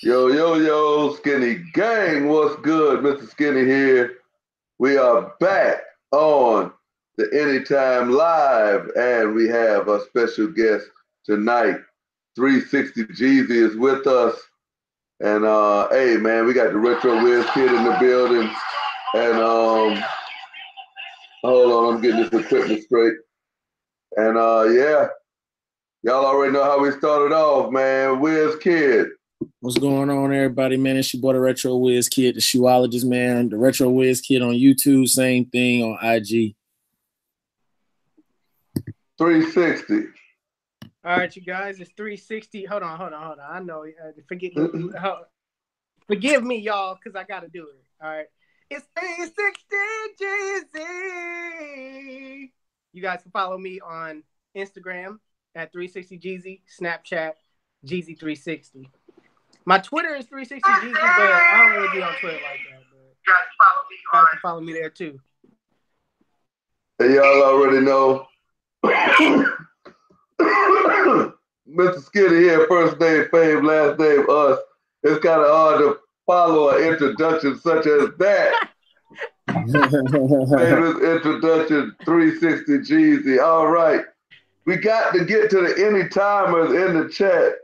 Yo, yo, yo, Skinny Gang, what's good? Mr. Skinny here. We are back on the Anytime Live, and we have a special guest tonight. 360 Jeezy is with us. And hey man, we got the Retro Wiz Kid in the building. And hold on, I'm getting this equipment straight. And yeah, y'all already know how we started off, man. Wiz Kid. What's going on, everybody, man? It's your boy, the Retro Wiz Kid, the shoeologist, man. The Retro Wiz Kid on YouTube, same thing on IG. 360. All right, you guys, it's 360. Hold on. I know. Forgive me, y'all, because I got to do it. All right. It's 360 Jeezy. You guys can follow me on Instagram at 360Jeezy, Snapchat, Jeezy360. My Twitter is 360Jeezy, but I don't really be on Twitter like that. But you guys can follow me there, too. And y'all already know. Mr. Skinny here, first name Fame, last name Us. It's kind of hard to follow an introduction such as that. Famous introduction, 360 Jeezy. All right. We got to get to the anytimers in the chat.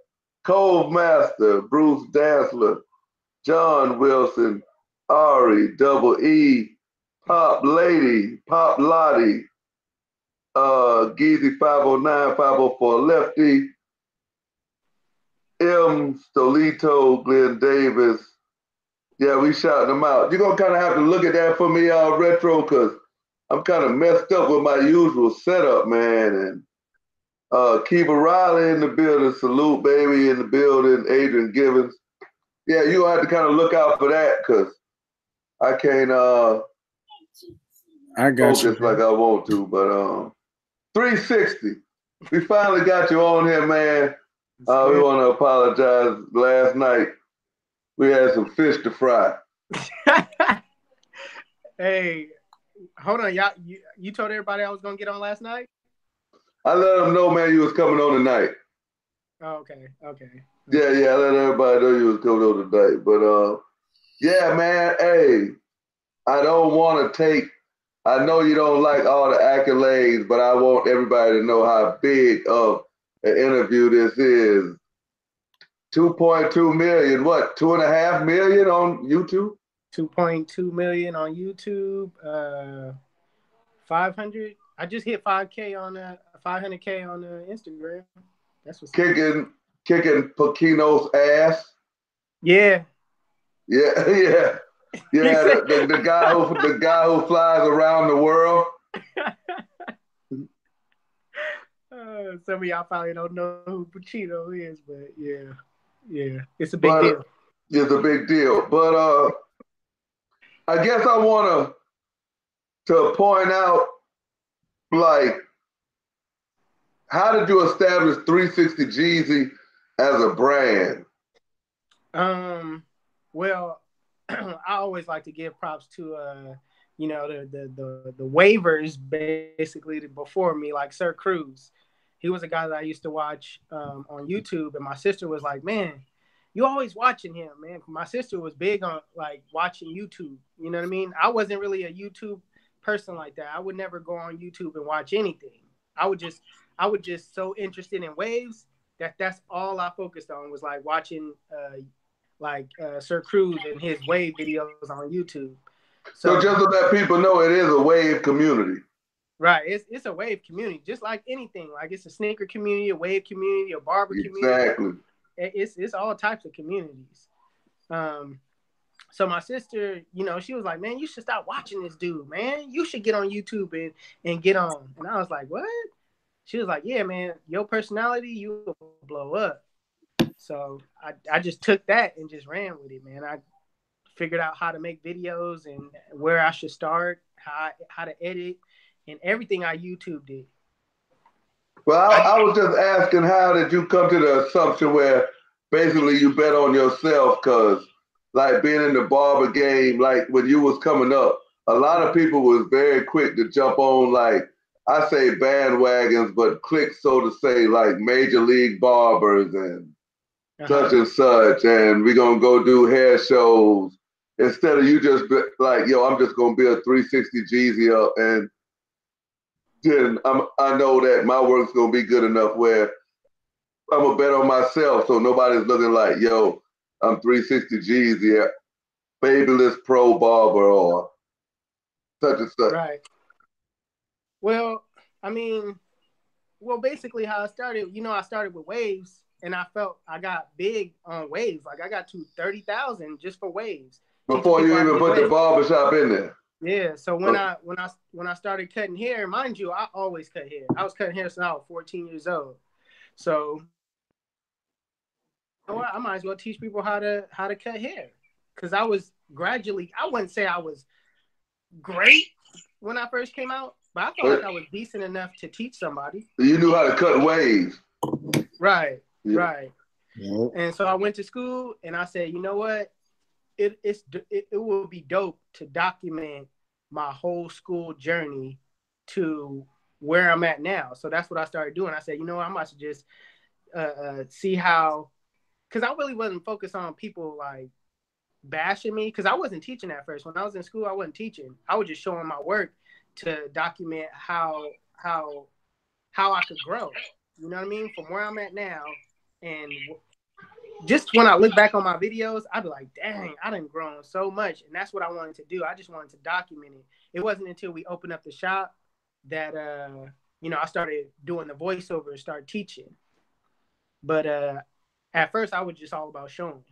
Cove Master, Bruce Dansler, John Wilson, Ari, Double E, Pop Lady, Pop Lottie, Geezy 509, 504 Lefty, M. Stolito, Glenn Davis. Yeah, we shouting them out. You're going to kind of have to look at that for me, Retro, because I'm kind of messed up with my usual setup, man. And Kiva Riley in the building, salute, baby, in the building, Adrian Givens. Yeah, you'll have to kind of look out for that, because I can't I got focus like I want to, but 360. We finally got you on here, man. We want to apologize. Last night, we had some fish to fry. Hey, hold on. Y'all, you told everybody I was going to get on last night? I let them know, man, you was coming on tonight. Oh, okay. Yeah, I let everybody know you was coming on tonight. But, yeah, man, hey, I don't want to take, I know you don't like all the accolades, but I want everybody to know how big of an interview this is. 2.2 million, what, 2.5 million on YouTube? 2.2 million on YouTube. 500. I just hit 5K on 500K on Instagram. That's what's kicking Pacino's ass. Yeah. The guy who flies around the world. Some of y'all probably don't know who Pacino is, but yeah, it's a big deal. It's a big deal, but I guess I want to point out, like, how did you establish 360 Jeezy as a brand? Well, I always like to give props to the waivers basically before me, like Sir Cruz. He was a guy that I used to watch on YouTube, and my sister was like, "Man, you always watching him, man." My sister was big on like watching YouTube. You know what I mean? I wasn't really a YouTube person like that. I would never go on YouTube and watch anything. I would just so interested in waves that's all I focused on was like watching Sir Cruz and his wave videos on YouTube. So just to let people know, it is a wave community. Right, it's a wave community, just like anything. Like it's a sneaker community, a wave community, a barber community. Exactly. It's all types of communities. So my sister, she was like, "Man, you should stop watching this dude, man. You should get on YouTube and get on." And I was like, "What?" She was like, "Yeah, man, your personality, you will blow up." So I just took that and just ran with it, man. I figured out how to make videos and where I should start, how to edit, and everything I YouTube did. Well, I was just asking, how did you come to the assumption where basically you bet on yourself? Because like being in the barber game, like when you was coming up, a lot of people was very quick to jump on, like, I say bandwagons, but clicks, so to say, like Major League Barbers and such and such, and we're gonna go do hair shows. Instead of you just be like, yo, I'm just gonna build 360 Jeezy up, and then I know that my work's gonna be good enough where I'm gonna bet on myself, so nobody's looking like, yo, I'm 360 Jeezy, fabulous pro barber or such and such. Right. Well, I mean, basically how I started, I started with waves, and I felt I got big on waves. Like I got to 30,000 just for waves, teaching Before people you how to even get put the waves. barbershop in there. Yeah. So when I started cutting hair, mind you, I always cut hair. I was cutting hair since I was 14 years old. So you know what? I might as well teach people how to cut hair, because I was gradually. I wouldn't say I was great when I first came out, but I felt like I was decent enough to teach somebody. You knew how to cut waves. Right, Yeah. right. Yeah. And so I went to school, and I said, you know what? It will be dope to document my whole school journey to where I'm at now. So that's what I started doing. I said, you know what? I might just see how, because I really wasn't focused on people like bashing me, because I wasn't teaching at first. When I was in school, I wasn't teaching. I was just showing my work to document how I could grow. You know what I mean? From where I'm at now, and just when I look back on my videos, I'd be like, dang, I done grown so much. And that's what I wanted to do. I just wanted to document it. It wasn't until we opened up the shop that I started doing the voiceover and started teaching. But at first I was just all about showing.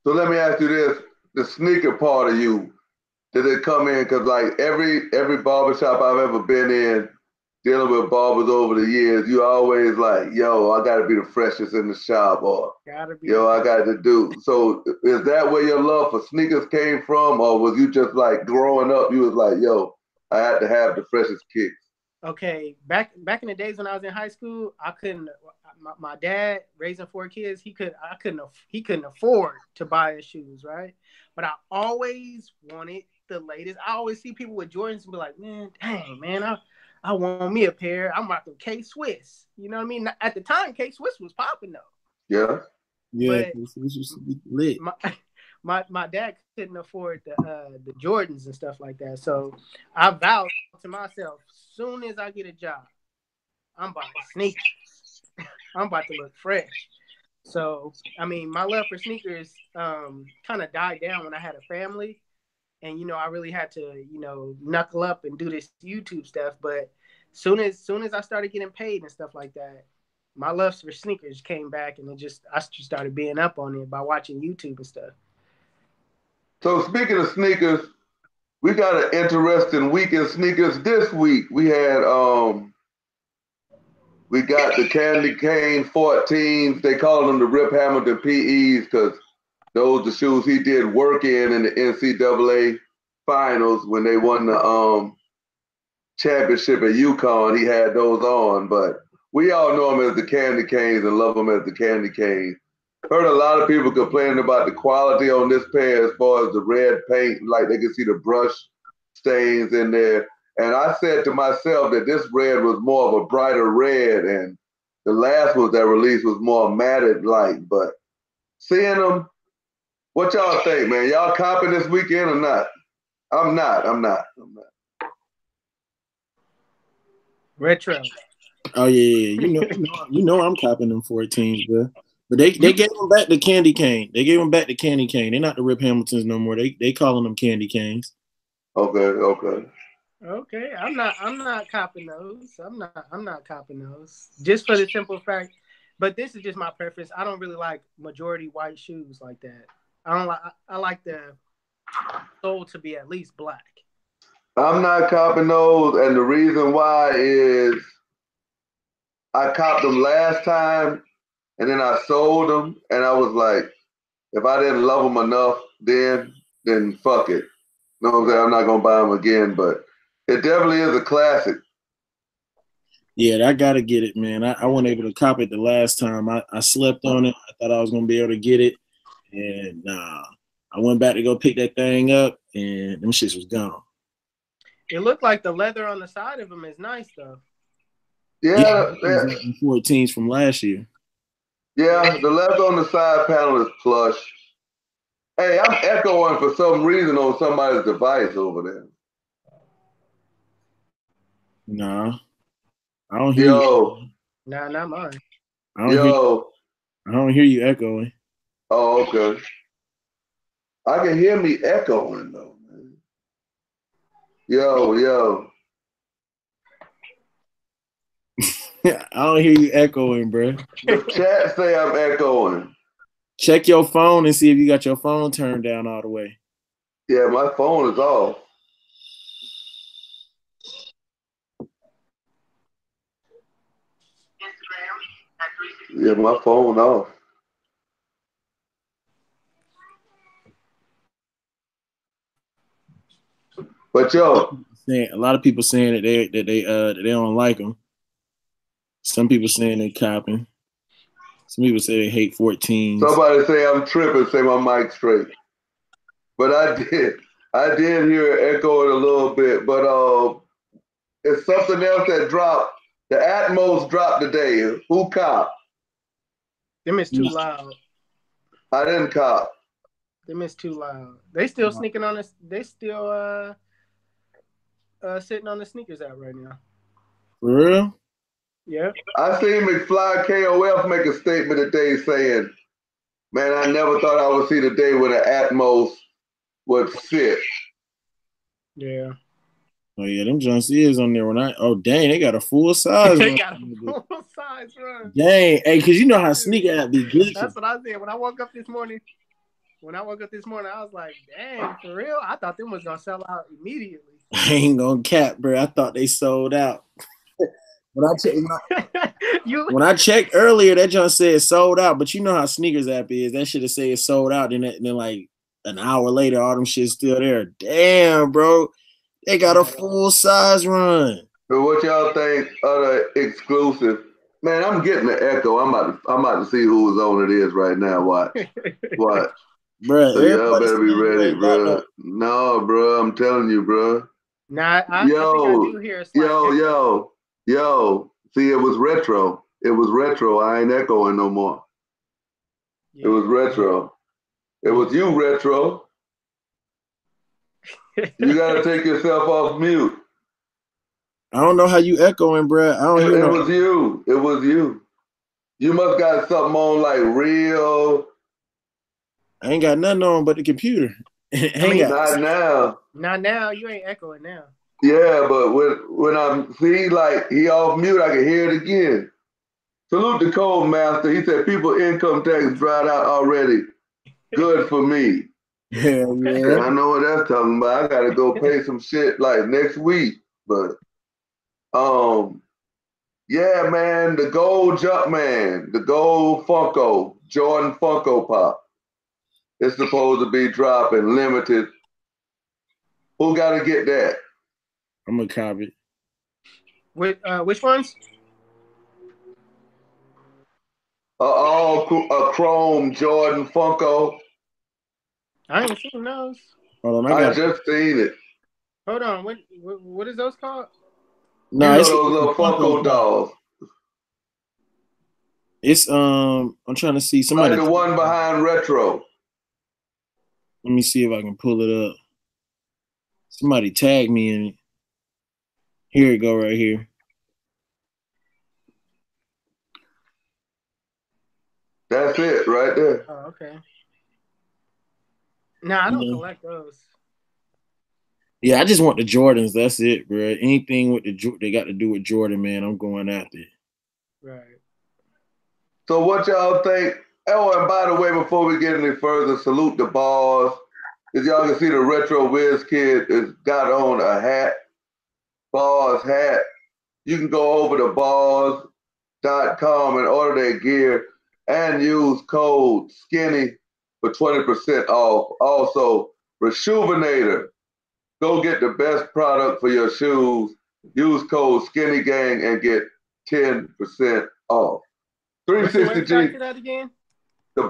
So let me ask you this: the sneaker part of you, did it come in? Because like every barbershop I've ever been in, dealing with barbers over the years, you always like, yo, I got to be the freshest in the shop, or yo, I got to do. So is that where your love for sneakers came from, or was you just like growing up, you was like, yo, I had to have the freshest kicks? Okay, back in the days when I was in high school, I couldn't. My dad raising 4 kids, he couldn't afford to buy his shoes, right? But I always wanted the latest. I always see people with Jordans and be like, man, dang, man, I want me a pair. I'm rocking K Swiss. You know what I mean? At the time, K Swiss was popping though. Yeah. Yeah, this was lit. My dad couldn't afford the Jordans and stuff like that. So I vowed to myself, soon as I get a job, I'm buying sneakers. I'm about to look fresh. So, I mean, my love for sneakers kind of died down when I had a family. And, I really had to, knuckle up and do this YouTube stuff. But soon as I started getting paid and stuff like that, my love for sneakers came back, and I just started being up on it by watching YouTube and stuff. So speaking of sneakers, we got an interesting week in sneakers this week. We got the Candy Cane 14s. They call them the Rip Hamilton PEs because those are the shoes he did work in the NCAA finals when they won the championship at UConn. He had those on, but we all know them as the Candy Canes and love them as the Candy Canes. Heard a lot of people complaining about the quality on this pair as far as the red paint, like they can see the brush stains in there. And I said to myself that this red was more of a brighter red, and the last one that released was more matted light. But seeing them, what y'all think, man? Y'all copping this weekend or not? I'm not. Retro. Oh yeah. You know I'm copping them 14s, bro. But they gave them back the Candy Cane. They gave them back the Candy Cane. They're not the Rip Hamiltons no more. They calling them Candy Canes. Okay. I'm not copping those. I'm not copping those. Just for the simple fact, but this is just my preference. I don't really like majority white shoes like that. I like the sole to be at least black. I'm not copping those, and the reason why is I copped them last time, and then I sold them, and I was like, if I didn't love them enough then fuck it. You know what I'm saying? I'm not gonna buy them again, but it definitely is a classic. Yeah, I gotta get it, man. I wasn't able to cop it the last time. I slept on it. I thought I was gonna be able to get it, and I went back to go pick that thing up, and them shits was gone. It looked like the leather on the side of them is nice though. Yeah. Like the 14s from last year. Yeah, the left on the side panel is plush. Hey, I'm echoing for some reason on somebody's device over there. Nah, I don't hear you. Yo, Nah, not mine. I don't hear. yo. I don't hear you echoing. Oh, okay. I can hear me echoing though, man. Yo, yo. I don't hear you echoing, bro. The chat say I'm echoing. Check your phone and see if you got your phone turned down all the way. Yeah, my phone is off. Yeah, my phone off. But yo, A lot of people saying that they don't like them. Some people saying they copping. Some people say they hate 14s. somebody say I'm tripping, say my mic straight. But I did hear it echoing a little bit. But it's something else that dropped. The Atmos dropped today. Who cop? Them is too loud. I didn't cop. Them is too loud. They still sneaking on us. They still sitting on the sneakers app right now. For real? Yeah. I seen McFly KOF make a statement today saying, man, I never thought I would see the day when the Atmos would sit. Yeah. Oh yeah, them John is on there. Dang, they got a full size. They got a full size run. Dang, hey, cause you know how sneaker app be glitching. That's what I said when I woke up this morning. I was like, dang, for real? I thought them was gonna sell out immediately. I ain't gonna cap, bro. I thought they sold out. When I checked earlier, that John said sold out. But you know how sneakers app is. That should have said it's sold out. And then like an hour later, all them shit's still there. Damn, bro. They got a full size run. So what y'all think of the exclusive? Man, I'm getting the echo. I'm about to see whose on it is right now. Watch. Bro, So y'all better be ready, bro. No, bro, I'm telling you, bro. Nah, I think I do hear a slight yo. See, it was retro. It was retro. I ain't echoing no more. Yeah. It was retro. It was you, retro. You gotta take yourself off mute. I don't know how you echoing, bro. I don't hear. It was you. It was you. You must got something on like real. I ain't got nothing on but the computer. Not now. Not now. You ain't echoing now. Yeah, but when I'm see like he off mute, I can hear it again. Salute the Code Master. He said people income tax dried out already. Good for me. Yeah. I know what that's talking about. I gotta go pay some shit like next week. But yeah, man, the gold jump man, the gold Funko, Jordan Funko Pop. It's supposed to be dropping limited. Who gotta get that? I'm gonna copy. Which ones? A chrome Jordan Funko. I ain't seen those. Hold on, I just seen it. Hold on, what is those called? No, you know those little Funko dolls. It's I'm trying to see somebody. Like the one behind retro. Let me see if I can pull it up. Somebody tag me in it. Here it go right here. That's it right there. Oh, okay. No, I don't collect those. Yeah, I just want the Jordans. That's it, bro. Anything with they got to do with Jordan, man, I'm going after it. Right. So what y'all think? Oh, and by the way, before we get any further, salute the balls. As y'all can see, the Retro Wiz Kid has got on a hat, balls hat. You can go over to balls.com and order their gear and use code SKINNY for 20% off. Also, Rejuvenator. Go get the best product for your shoes. Use code SKINNYGANG and get 10% off. 360G. For that again? The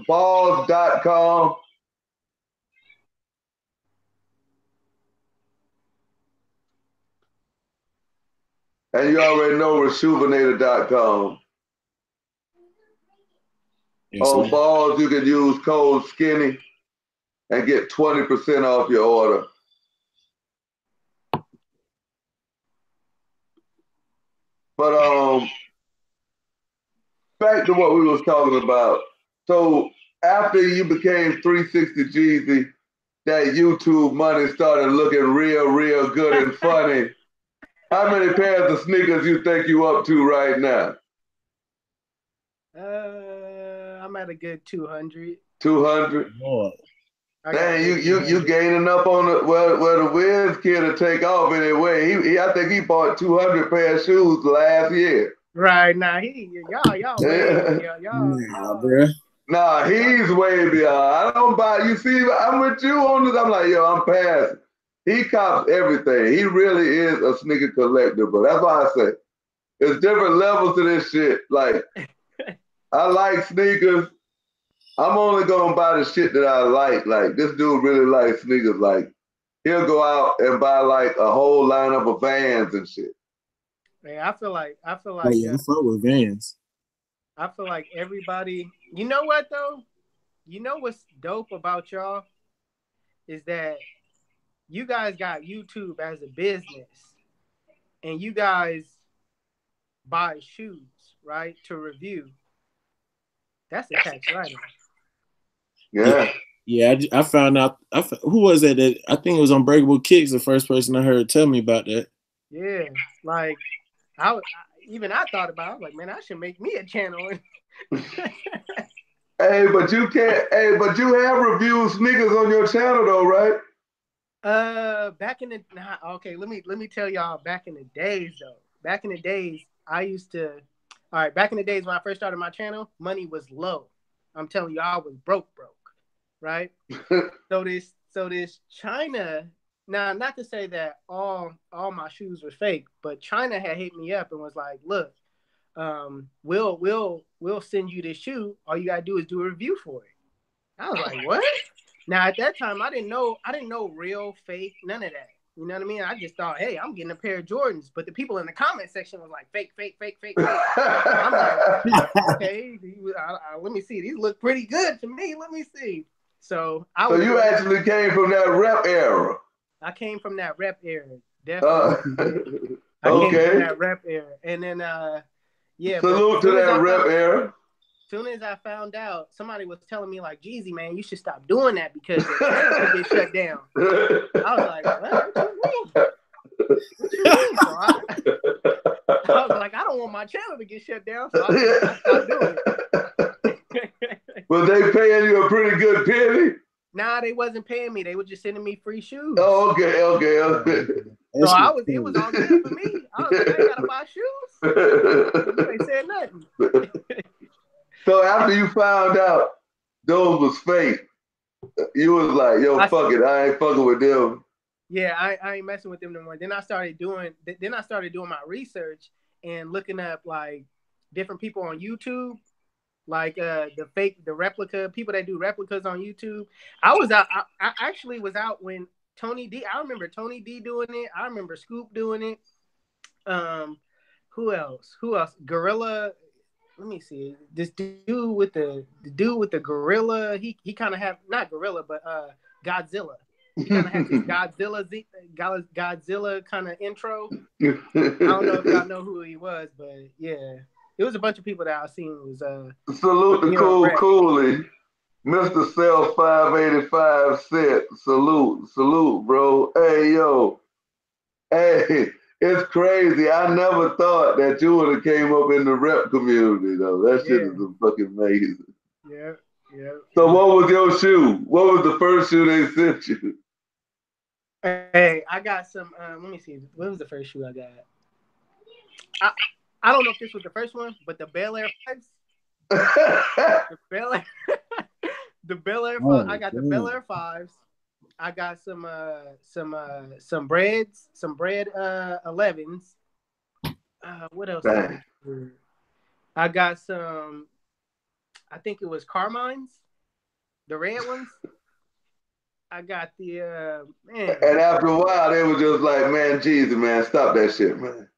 balls.com. And you already know rejuvenator.com. Yes, On sir. balls, you can use code skinny and get 20% off your order. But back to what we was talking about. So after you became 360Jeezy, that YouTube money started looking real good and funny. How many pairs of sneakers you think you up to right now? I'm at a good 200. 200. Lord. I got a Dang, good you 200. gaining up on the well the Wiz kid to take off anyway. He I think he bought 200 pair of shoes last year. Right now, y'all way Nah, bro. Nah, he's way beyond. I don't buy. You see, I'm with you on this. I'm like, yo, I'm past. He cops everything. He really is a sneaker collector, but that's why I say there's different levels to this shit. Like, I like sneakers. I'm only gonna buy the shit that I like. Like, this dude really likes sneakers. Like, he'll go out and buy like a whole lineup of Vans and shit. man, I feel like Oh yeah, I fuck with Vans. everybody. You know what though? You know what's dope about y'all is that you guys got YouTube as a business, and you guys buy shoes, right, to review. That's a tax write-off. Yeah. Yeah, I found out. Who was that? I think it was Unbreakable Kicks. The first person I heard tell me about that. Yeah, like even I thought about it. I was like, man, I should make me a channel. Hey, but you can't. Hey, but you have reviewed sneakers on your channel though, right? Back in the okay, let me tell y'all. Back in the days, though, back in the days, I used to. All right, back in the days when I first started my channel, money was low. I'm telling you, I was broke, right? so this China. Now, not to say that all my shoes were fake, but China had hit me up and was like, "Look, we'll send you this shoe. All you gotta do is do a review for it." I was like, "What?" Now at that time, I didn't know real, fake, none of that. You know what I mean? I just thought, hey, I'm getting a pair of Jordans. But the people in the comment section was like, fake, fake, fake, fake, fake. I'm like, okay, let me see. These look pretty good to me. Let me see. So you actually came from that rep era. I came from that rep era, Okay. definitely. I came from that rep era, and then yeah. Salute to that rep era. Soon as I found out, somebody was telling me like, Jeezy, man, you should stop doing that because your channel could get shut down. I was like, what you mean? What you mean? So I was like, I don't want my channel to get shut down, so I stopped doing it. Was they paying you a pretty good penny? Nah, they wasn't paying me. They were just sending me free shoes. Oh, okay. So it was all good for me. I was like, I ain't gotta buy shoes. You ain't said nothing. So after you found out those was fake, you was like, yo, fuck it. I ain't fucking with them. Yeah, I ain't messing with them no more. Then I started doing my research and looking up like different people on YouTube, like the replica people that do replicas on YouTube. I actually was out when Tony D. I remember Tony D doing it. I remember Scoop doing it. Who else? Gorilla. Let me see. This dude with the gorilla. He kind of have not gorilla, but Godzilla. He kind of has this Godzilla kind of intro. I don't know if y'all know who he was, but yeah, it was a bunch of people that I seen was salute to Cooley. Mr. Cell 585 said, salute, bro. Hey, yo. Hey, it's crazy. I never thought that you would have came up in the rep community, though. That shit is fucking amazing. Yeah. So what was your shoe? What was the first shoe they sent you? Hey, I got some, let me see. What was the first shoe I got? I don't know if this was the first one, but the Bel Air 5s. The Bel Air 5. I got the Bel Air 5s. I got some bread 11s. What else? I got some. I think it was Carmine's, the red ones. I got the man. And after a while, they were just like, man, Jeezy, man, stop that shit, man.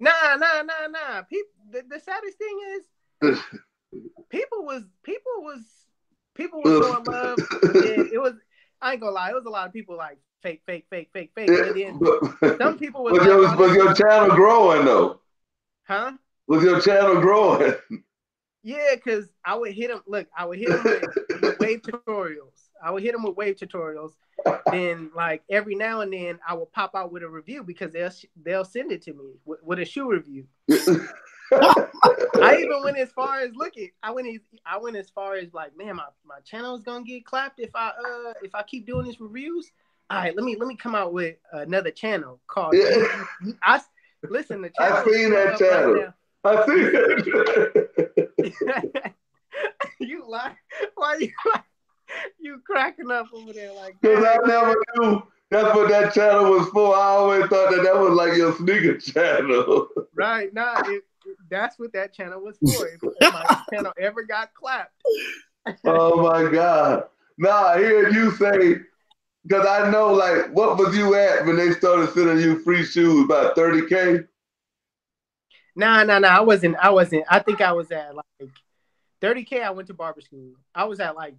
Nah. The saddest thing is, people people were showing love. Yeah, it was. I ain't gonna lie, it was a lot of people like fake. Yeah, But then some people was but like, "Oh, was your channel growing though? Huh? Was your channel growing? Yeah, because I would hit them. Look, I would hit them with wave tutorials. I would hit them with wave tutorials. Then, like every now and then, I will pop out with a review because they'll send it to me with a shoe review. I even went as far as I went as far as like, man, my channel is gonna get clapped if I keep doing these reviews. All right, let me come out with another channel called. Yeah. Listen, the channel. I seen that channel. Right, I seen that. You lie? Why you cracking up over there like that? Because I never knew that's what that channel was for. I always thought that was like your sneaker channel. Right, nah, that's what that channel was for. If my channel ever got clapped. Oh my God. Nah, I hear you say, because I know, like, what was you at when they started sending you free shoes? About 30K? Nah. I wasn't. I think I was at like 30K. I went to barber school. I was at like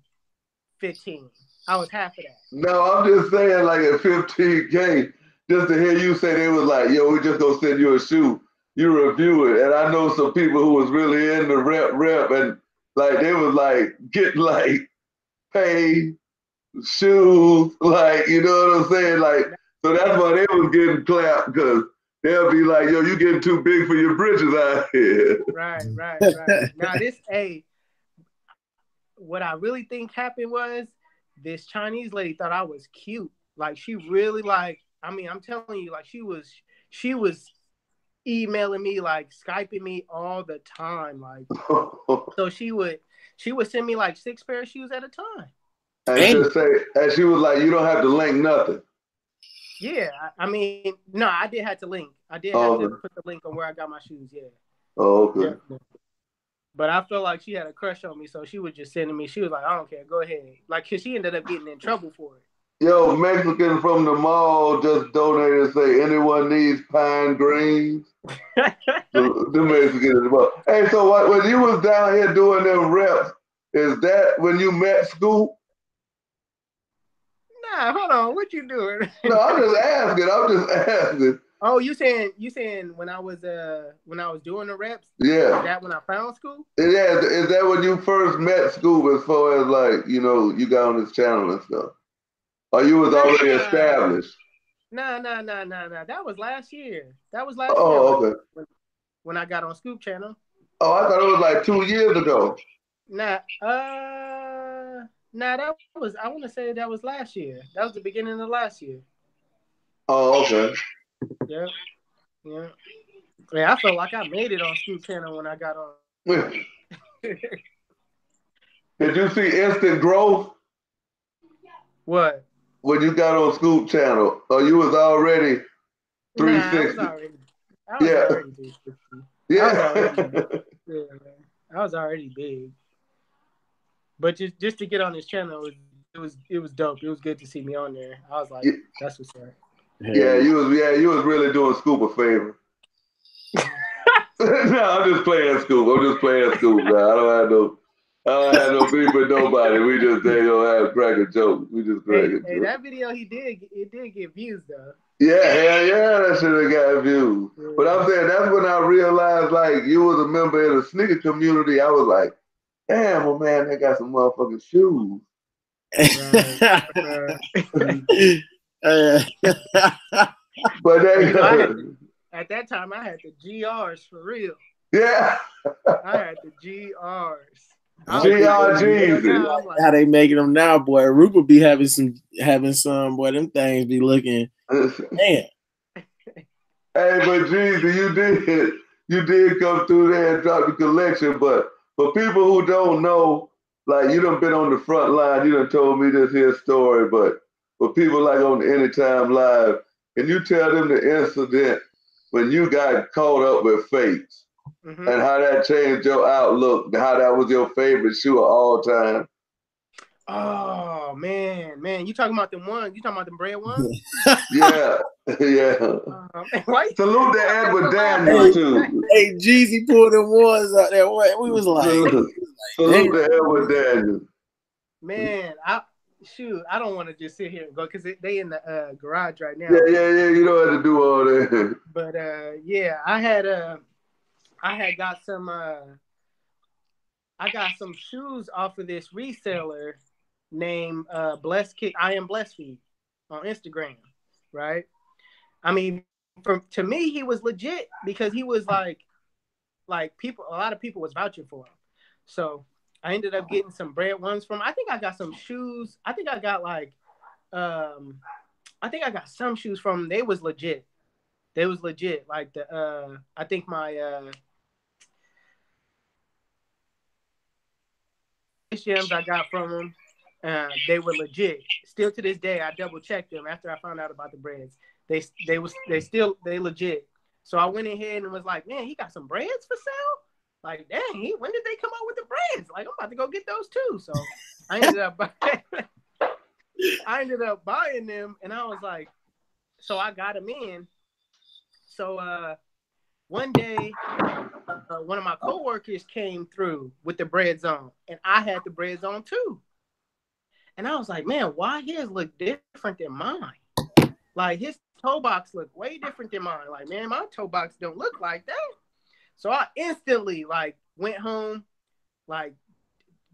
15. I was half of that. No, I'm just saying, like, at 15K, just to hear you say they was like, yo, we just gonna send you a shoe. You review it. And I know some people who was really in the rep, and like, they was like, getting like, pay, shoes, like, you know what I'm saying? Like, so that's why they was getting clapped, because they'll be like, yo, you getting too big for your britches out here. Right. Now what I really think happened was this Chinese lady thought I was cute. Like she really like, I mean, I'm telling you, like she was emailing me, like Skyping me all the time. Like so she would send me like 6 pair of shoes at a time. And just say, and she was like, you don't have to link nothing. Yeah, I mean, no, I did have to link. I did have to put the link on where I got my shoes. Yeah. Oh, okay. Yeah. But I felt like she had a crush on me, so she was just sending me. She was like, "I don't care, go ahead." Like, cause she ended up getting in trouble for it. Yo, Mexican from the mall just donated and say, anyone needs pine greens? the Mexican in the mall. Hey, so when you was down here doing them reps, is that when you met Scoop? Nah, hold on. What you doing? No, I'm just asking. Oh, you saying when I was doing the reps? Yeah. Is that when I found Scoop? Yeah. Is that when you first met Scoop, as far as like, you know, you got on his channel and stuff? Or you was already established? Nah. That was last year. Oh, okay. When I got on Scoop channel. Oh, I thought it was like 2 years ago. Nah, that was, I want to say that was last year. That was the beginning of last year. Oh, okay. Yeah. Yeah, I felt like I made it on Scoop channel when I got on. Did you see instant growth? What? When you got on Scoop channel, or you was already 360? Nah, I was already big. Yeah. I was already big. But just to get on this channel, it was dope. It was good to see me on there. I was like, that's what's up. Yeah, you was really doing Scoop a favor. No, I'm just playing Scoop. Now. I don't have no beef with nobody. We just have cracking jokes. We just cracking jokes. Hey, that video it did get views though. Yeah, hell yeah, that should have got views. Yeah. But I'm saying that's when I realized like you was a member of the sneaker community. I was like, damn, well, man, they got some motherfucking shoes. But at that time, I had the GRs for real. Yeah. I had the GRs. Jeezy. How they making them now, boy? Rupert be having some, boy. Them things be looking. Man. Hey, but Jeezy, you did come through there and drop the collection. But for people who don't know, like you done been on the front line, you done told me this here story. But for people like on the Anytime Live, can you tell them the incident when you got caught up with fakes? Mm-hmm. And how that changed your outlook, how that was your favorite shoe of all time? Oh, man. You talking about them ones? You talking about them bread ones? Yeah. Salute to Edward Daniels, too. Hey, Jeezy pulled them ones out there. We was like, Salute to Edward Daniels. Man, I don't want to just sit here and go because they in the garage right now. Yeah. You don't have to do all that. But yeah, I had got some I got some shoes off of this reseller named Blessed Kid. I am Blessed Feet on Instagram, right? I mean, to me, he was legit because he was like people. A lot of people was vouching for him, so I ended up getting some bread ones from. I think I got some shoes. I think I got some shoes from. They was legit. Like the I think my gems I got from them, they were legit. Still to this day, I double checked them after I found out about the breads. They legit. So I went ahead and was like, man, he got some breads for sale. Like, dang, when did they come out with the breads? Like, I'm about to go get those too. So I ended up buying them, and I was like, so I got them in. So one day, one of my coworkers came through with the breads on, and I had the breads on too. And I was like, man, why his look different than mine? Like, his toe box looked way different than mine. Like, man, my toe box don't look like that. So I instantly went home,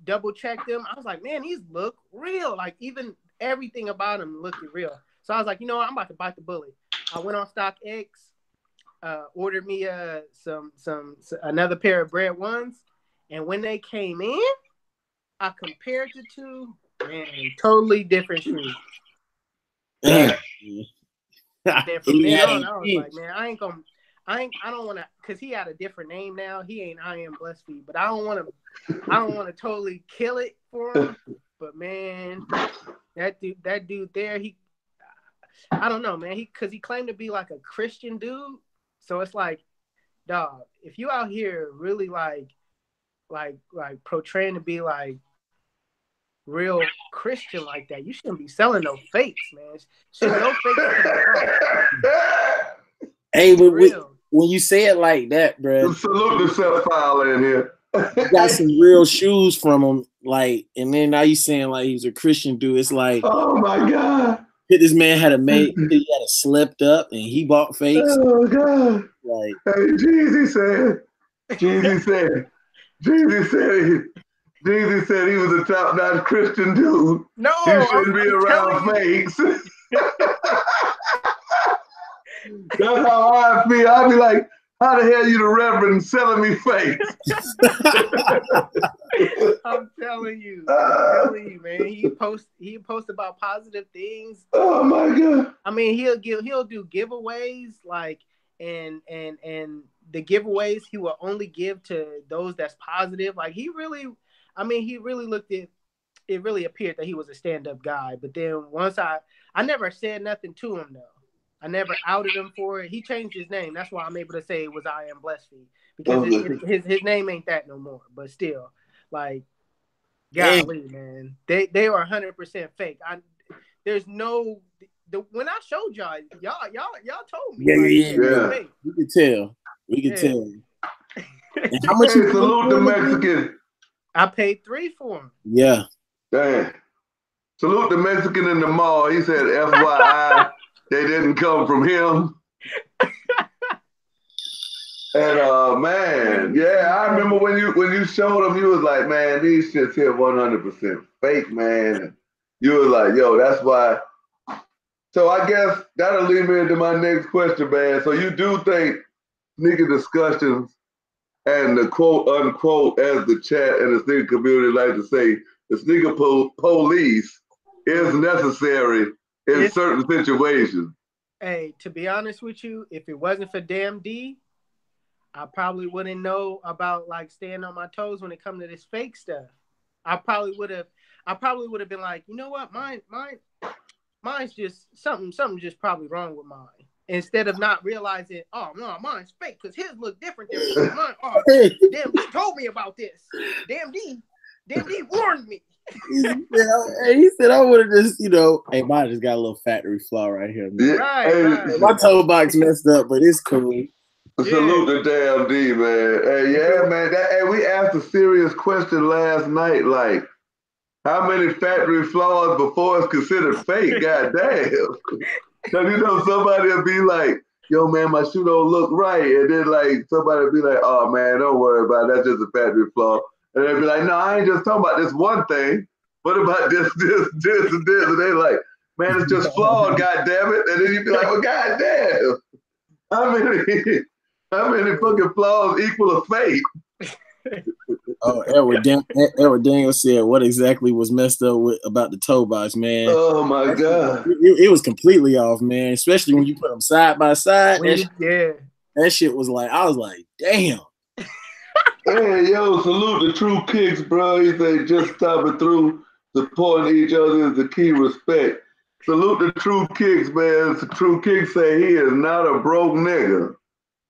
double checked them. I was like, man, these look real. Like, even everything about them looked real. So I was like, you know what? I'm about to bite the bullet. I went on StockX, ordered me another pair of bread ones, and when they came in, I compared the two. Man, totally different shoes. Damn. And from then on, I was like, man, I don't want to, because he had a different name now. He ain't I Am Blessed Feet, but I don't want to totally kill it for him. But man, that dude there, I don't know, man. Because he claimed to be like a Christian dude. So it's like, dog, if you out here really like portraying to be like real Christian like that, you shouldn't be selling no fakes, man. No fakes. Hey, but when you say it like that, bro, salute the Sapphire in here. You got some real shoes from him, and then now you saying like he's a Christian dude. It's like, oh my God, this man had slept up and he bought fakes. Oh God, like, hey, Jeezy said he was a top-notch Christian dude. No, you shouldn't be around fakes. That's how I feel. I'd be like, how the hell you the Reverend selling me fakes? I'm telling you, man. He post about positive things. Oh my God. I mean, he'll do giveaways, and the giveaways he will only give to those that's positive. Like, he really looked at it, really appeared that he was a stand-up guy. But then once I never said nothing to him though. I never outed him for it. He changed his name. That's why I'm able to say it was I Am Blessed Feet, because his name ain't that no more. But still, like, golly, man, they are 100% fake. There's no when I showed y'all told me. Yeah. Fake. We could tell. How much you salute the Mexican? I paid $3 for him. Yeah. Damn. Salute the Mexican in the mall. He said, FYI. They didn't come from him. And man, yeah, I remember when you showed them, you was like, man, these shits here 100% fake, man. And you was like, yo, that's why. So I guess that'll lead me into my next question, man. So you do think sneaker discussions and the quote unquote, as the chat and the sneaker community like to say, the sneaker police is necessary in certain situations. Hey, to be honest with you, if it wasn't for Damn D, I probably wouldn't know about staying on my toes when it comes to this fake stuff. I probably would have been like, you know what, mine's just something just probably wrong with mine. Instead of not realizing, oh no, mine's fake because his look different than mine. Oh, Damn D told me about this. Damn D warned me. He said, I would have just, hey, mine just got a little factory flaw right here, man. Right. My toe box messed up, but it's cool. Yeah. Salute to Damn D, man. Hey, yeah, man. Hey, we asked a serious question last night, like, how many factory flaws before it's considered fake? God damn. Because you know somebody will be like, yo, man, my shoe don't look right. And then like somebody will be like, oh man, don't worry about it. That's just a factory flaw. And they'll be like, no, I ain't just talking about this one thing. What about this, and this? And they're like, man, it's just flawed, god damn it. And then you'd be like, well, god damn. How many how many fucking flaws equal a fake? Oh, Edward Daniel said what exactly was messed up with about the toe box, man. Oh my God. It was completely off, man. Especially when you put them side by side. Yeah. That shit was like, I was like, damn. Hey, yo, salute the true kicks, bro. He say just stopping through, supporting each other is the key respect. Salute the true kicks, man. The true kicks say he is not a broke nigga.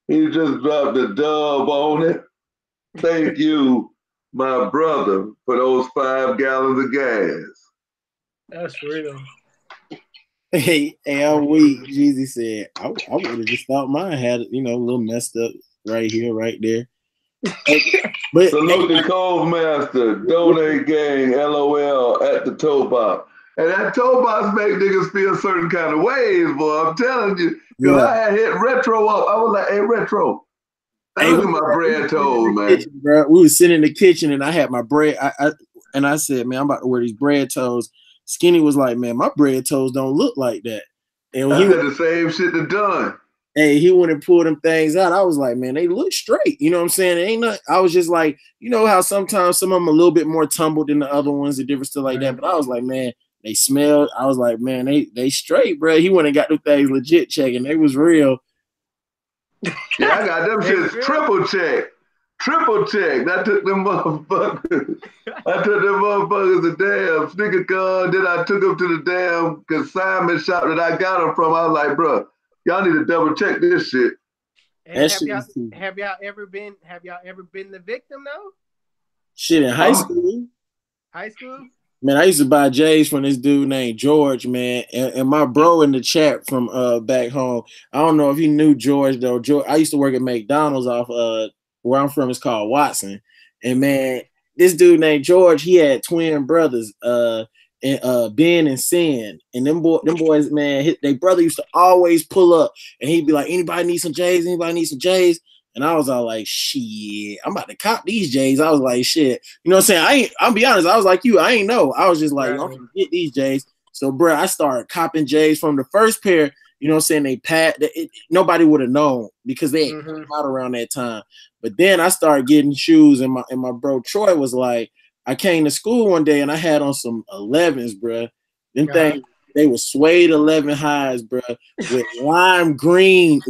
He just dropped a dub on it. Thank you, my brother, for those 5 gallons of gas. That's real. Hey, all week, Jeezy said, I would have just thought mine had, a little messed up right here, right there. But salute the Cove Master, donate gang, LOL at the toe box. And that toe box make niggas feel certain kind of ways, boy. I'm telling you. Because I had hit Retro up. I was like, hey, Retro. Hey, look at my bread toes, man. Kitchen, bro. We was sitting in the kitchen and I had my bread. I said, man, I'm about to wear these bread toes. Skinny was like, man, my bread toes don't look like that. And I had the same shit to done. Hey, he went and pulled them things out. I was like, man, they look straight. You know what I'm saying? It ain't nothing. I was just like, you know how sometimes some of them a little bit more tumbled than the other ones and different stuff like that. But I was like, man, they smelled. I was like, man, they straight, bro. He went and got the things legit checking. They was real. Yeah, I got them shits triple check. Triple check. I took them motherfuckers. A damn sneaker con. Then I took them to the damn consignment shop that I got them from. I was like, bro, y'all need to double check this shit. And have y'all ever been the victim though? Shit, in high school. High school? Man, I used to buy J's from this dude named George, man. And my bro in the chat from back home. I don't know if he knew George though. George, I used to work at McDonald's off where I'm from. It's called Watson. And man, this dude named George, he had twin brothers, Ben and Sin. And them boys, man, they brother used to always pull up and he'd be like, anybody need some J's? Anybody need some J's? And I was all like, shit, I'm about to cop these J's. I was like, shit. You know what I'm saying? I'll be honest, I was like you, I ain't know. I was just like, I'm gonna get these J's. So, bro, I started copping J's from the first pair, you know what I'm saying? Nobody would have known because they ain't come out around that time. But then I started getting shoes, and my bro Troy was like, I came to school one day and I had on some 11s, bro. Them things, they were suede 11 highs, bro, with a lime green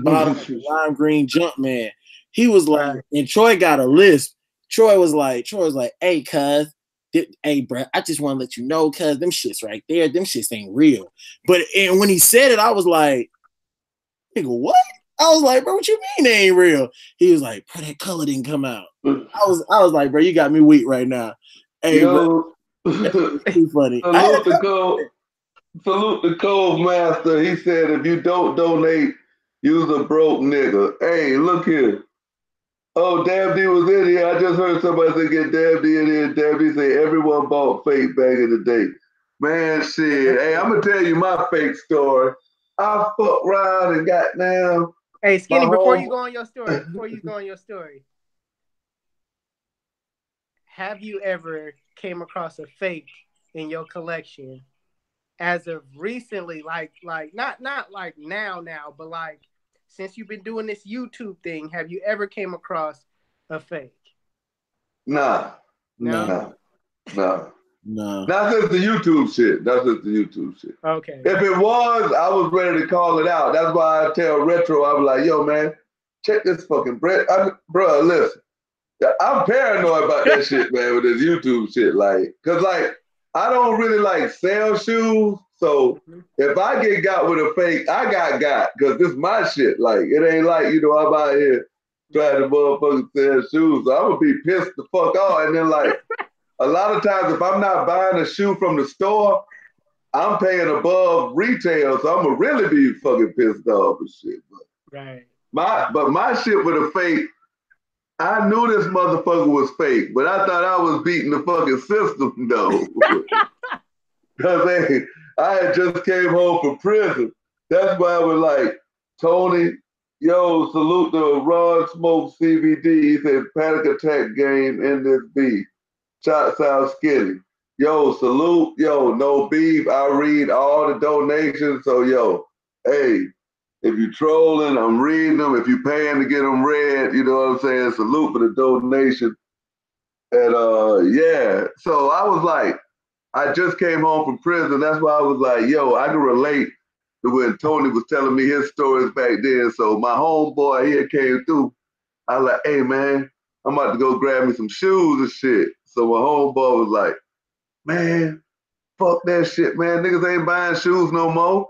bottom, lime green jump, man. He was like, and Troy got a lisp. Troy was like, hey, cuz, hey, bro, I just want to let you know, cuz, them shits right there, them shits ain't real. And when he said it, I was like, nigga, what? I was like, bro, what you mean they ain't real? He was like, bro, that color didn't come out. I was like, bro, you got me weak right now. Hey, yo, bro, too funny. Salute the Cove Master. He said, if you don't donate, you's a broke nigga. Hey, look here. Oh, Damn D was in here. I just heard somebody say, get Damn D in here. Damn D say, everyone bought fake back in the day. Man, shit. Hey, I'm going to tell you my fake story. I fucked around and got down. Hey, Skinny, before you go on your story, have you ever came across a fake in your collection as of recently, like not like now, but like since you've been doing this YouTube thing, have you ever came across a fake? Nah. No. Not since the YouTube shit. Okay. If it was, I was ready to call it out. That's why I tell Retro, I was like, yo, man, check this fucking bread. Bro, listen. I'm paranoid about that shit, man, with this YouTube shit. Like, cause like, I don't really like sell shoes. So if I get got with a fake, I got, cause this is my shit. Like, it ain't like, I'm out here trying to motherfucking sell shoes. So I'm gonna be pissed the fuck off. And then like, a lot of times if I'm not buying a shoe from the store, I'm paying above retail. So I'm gonna really be fucking pissed off and shit. Right. But my shit with a fake, I knew this motherfucker was fake, but I thought I was beating the fucking system though. Cause hey, I had just came home from prison. That's why I was like, Tony, yo, salute the Ron Smoke CBD. He said panic attack game in this beef. Shots out skinny. Yo, salute, yo, no beef. I read all the donations. So yo, hey, if you trolling, I'm reading them. If you paying to get them read, you know what I'm saying? Salute for the donation. And yeah, so I was like, I just came home from prison. That's why I was like, yo, I can relate to when Tony was telling me his stories back then. So my homeboy here came through. I was like, hey man, I'm about to go grab me some shoes and shit. So my homeboy was like, man, fuck that shit, man. Niggas ain't buying shoes no more.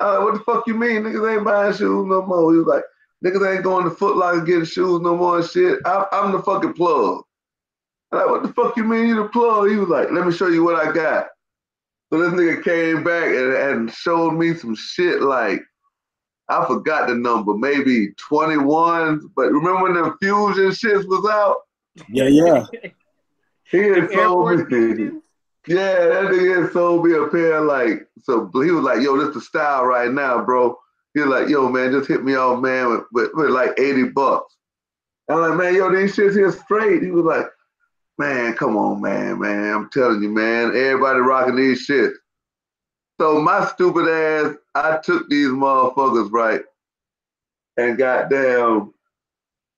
I was like, what the fuck you mean? Niggas ain't buying shoes no more. He was like, niggas ain't going to Foot Locker getting shoes no more and shit. I'm the fucking plug. I'm like, what the fuck you mean you the plug? He was like, let me show you what I got. So this nigga came back and showed me some shit like, I forgot the number, maybe 21. But remember when the Fusion shits was out? Yeah. He had sold me. Yeah, that nigga had sold me a pair like, so he was like, yo, this the style right now, bro. He was like, yo, man, just hit me off, man, with like 80 bucks. I'm like, man, yo, these shits here straight. He was like, man, come on, man. I'm telling you, man, everybody rocking these shits. So my stupid ass, I took these motherfuckers, right, and goddamn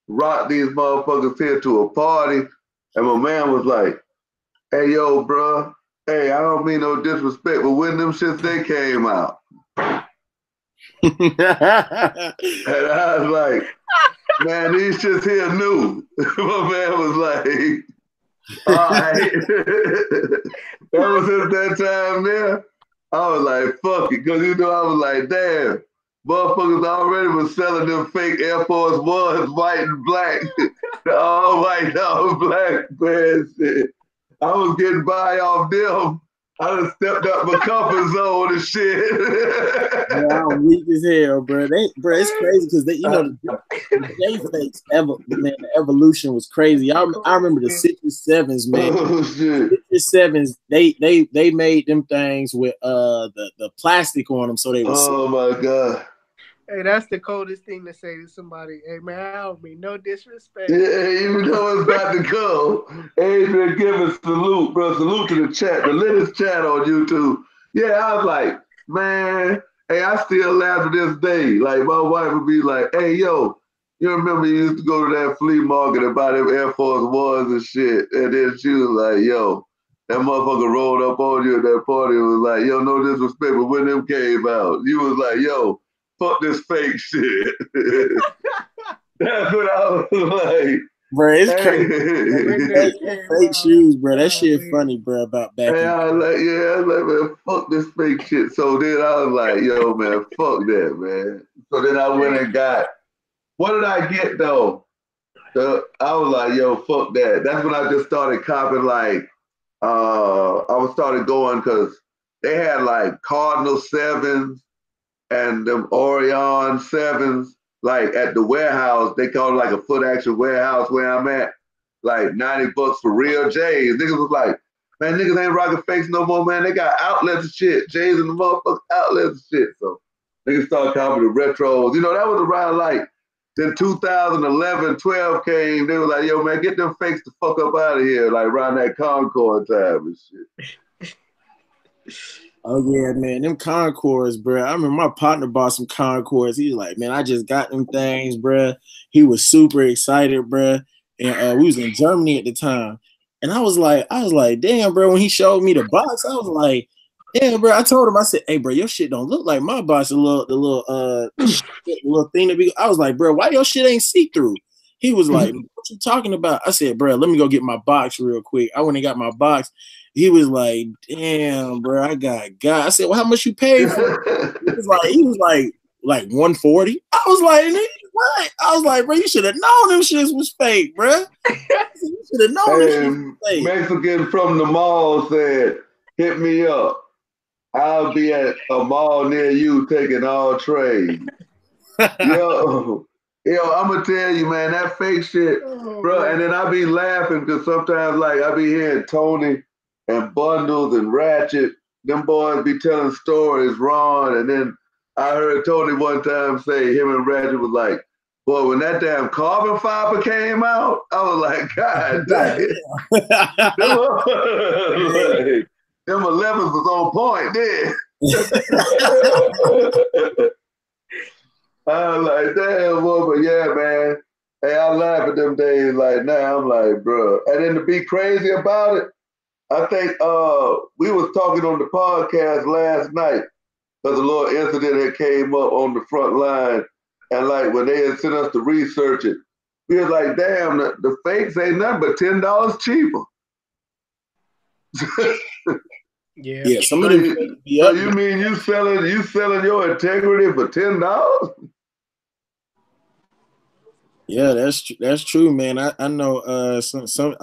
rocked these motherfuckers here to a party. And my man was like, hey, yo, bro, hey, I don't mean no disrespect, but when them shits, they came out. And I was like, man, these shits here new. My man was like, all right. Ever since that time there, I was like, fuck it. Because, you know, I was like, damn, motherfuckers already was selling them fake Air Force Ones, white and black. All white, all black, man. Shit. I was getting by off them. I done stepped up my comfort zone and shit. Yeah, I'm weak as hell, bro. It's crazy because the J fakes man, the evolution was crazy. I remember the 67s, man. Oh shit. 67s, they made them things with the plastic on them, so they was. Oh my god. Hey, that's the coldest thing to say to somebody. Hey man, I don't mean no disrespect. Yeah, even though it's about to go. Adrian, give a salute, bro. Salute to the chat, the latest chat on YouTube. Yeah, I was like, man, hey, I still laugh to this day. Like, my wife would be like, hey, yo, you remember you used to go to that flea market and buy them Air Force Ones and shit. And then she was like, yo, that motherfucker rolled up on you at that party and was like, yo, no disrespect, but when them came out, you was like, yo, fuck this fake shit. That's what I was like. Bro, it's crazy. Fake shoes, bro. That shit funny, bro, about back Hey, in I was like, man, fuck this fake shit. So then I was like, yo, man, fuck that, man. So then I went and got, what did I get though? So I was like, yo, fuck that. That's when I just started copping like, I was started going because they had like Cardinal 7s and them Orion 7s, like at the warehouse, they call it like a Foot Action warehouse where I'm at, like 90 bucks for real J's. Niggas was like, man, niggas ain't rocking fakes no more, man. They got outlets and shit. J's and the motherfucking outlets and shit. So niggas started copying the retros. You know, that was around like, then 2011, 12 came, they were like, yo, man, get them fakes the fuck up out of here, like around that Concord time and shit. Oh yeah, man, them Concords, bro. I remember my partner bought some Concords. He was like, man, I just got them things, bro. He was super excited, bro. And we was in Germany at the time. And I was like, damn, bro. When he showed me the box, I was like, damn, bro. I told him, I said, hey, bro, your shit don't look like my box. The little thing to be. I was like, bro, why your shit ain't see-through? He was like, what you talking about? I said, bro, let me go get my box real quick. I went and got my box. He was like, damn, bro, I got. I said, well, how much you paid for it? He was like 140. I was like, what? I was like, bro, you should have known them shits was fake, bro. You should have known them shits was fake. Mexican from the mall said, hit me up. I'll be at a mall near you taking all trades. Yo, Yo, I'm gonna tell you, man, that fake shit, bro. And then I be laughing because sometimes, like, I be hearing Tony and Bundles and Ratchet, them boys be telling stories wrong. And then I heard Tony one time say him and Ratchet was like, boy, when that damn carbon fiber came out, I was like, God damn. Them 11s was on point then. I was like, damn, boy, but yeah, man. Hey, I laugh at them days like now. I'm like, bro. And then to be crazy about it, I think we was talking on the podcast last night because a little incident had came up on the front line. And like when they had sent us to research it, we was like, damn, the fakes ain't nothing but $10 cheaper. Yeah, some of So, them. you mean you selling your integrity for $10? Yeah, that's true, man. I know I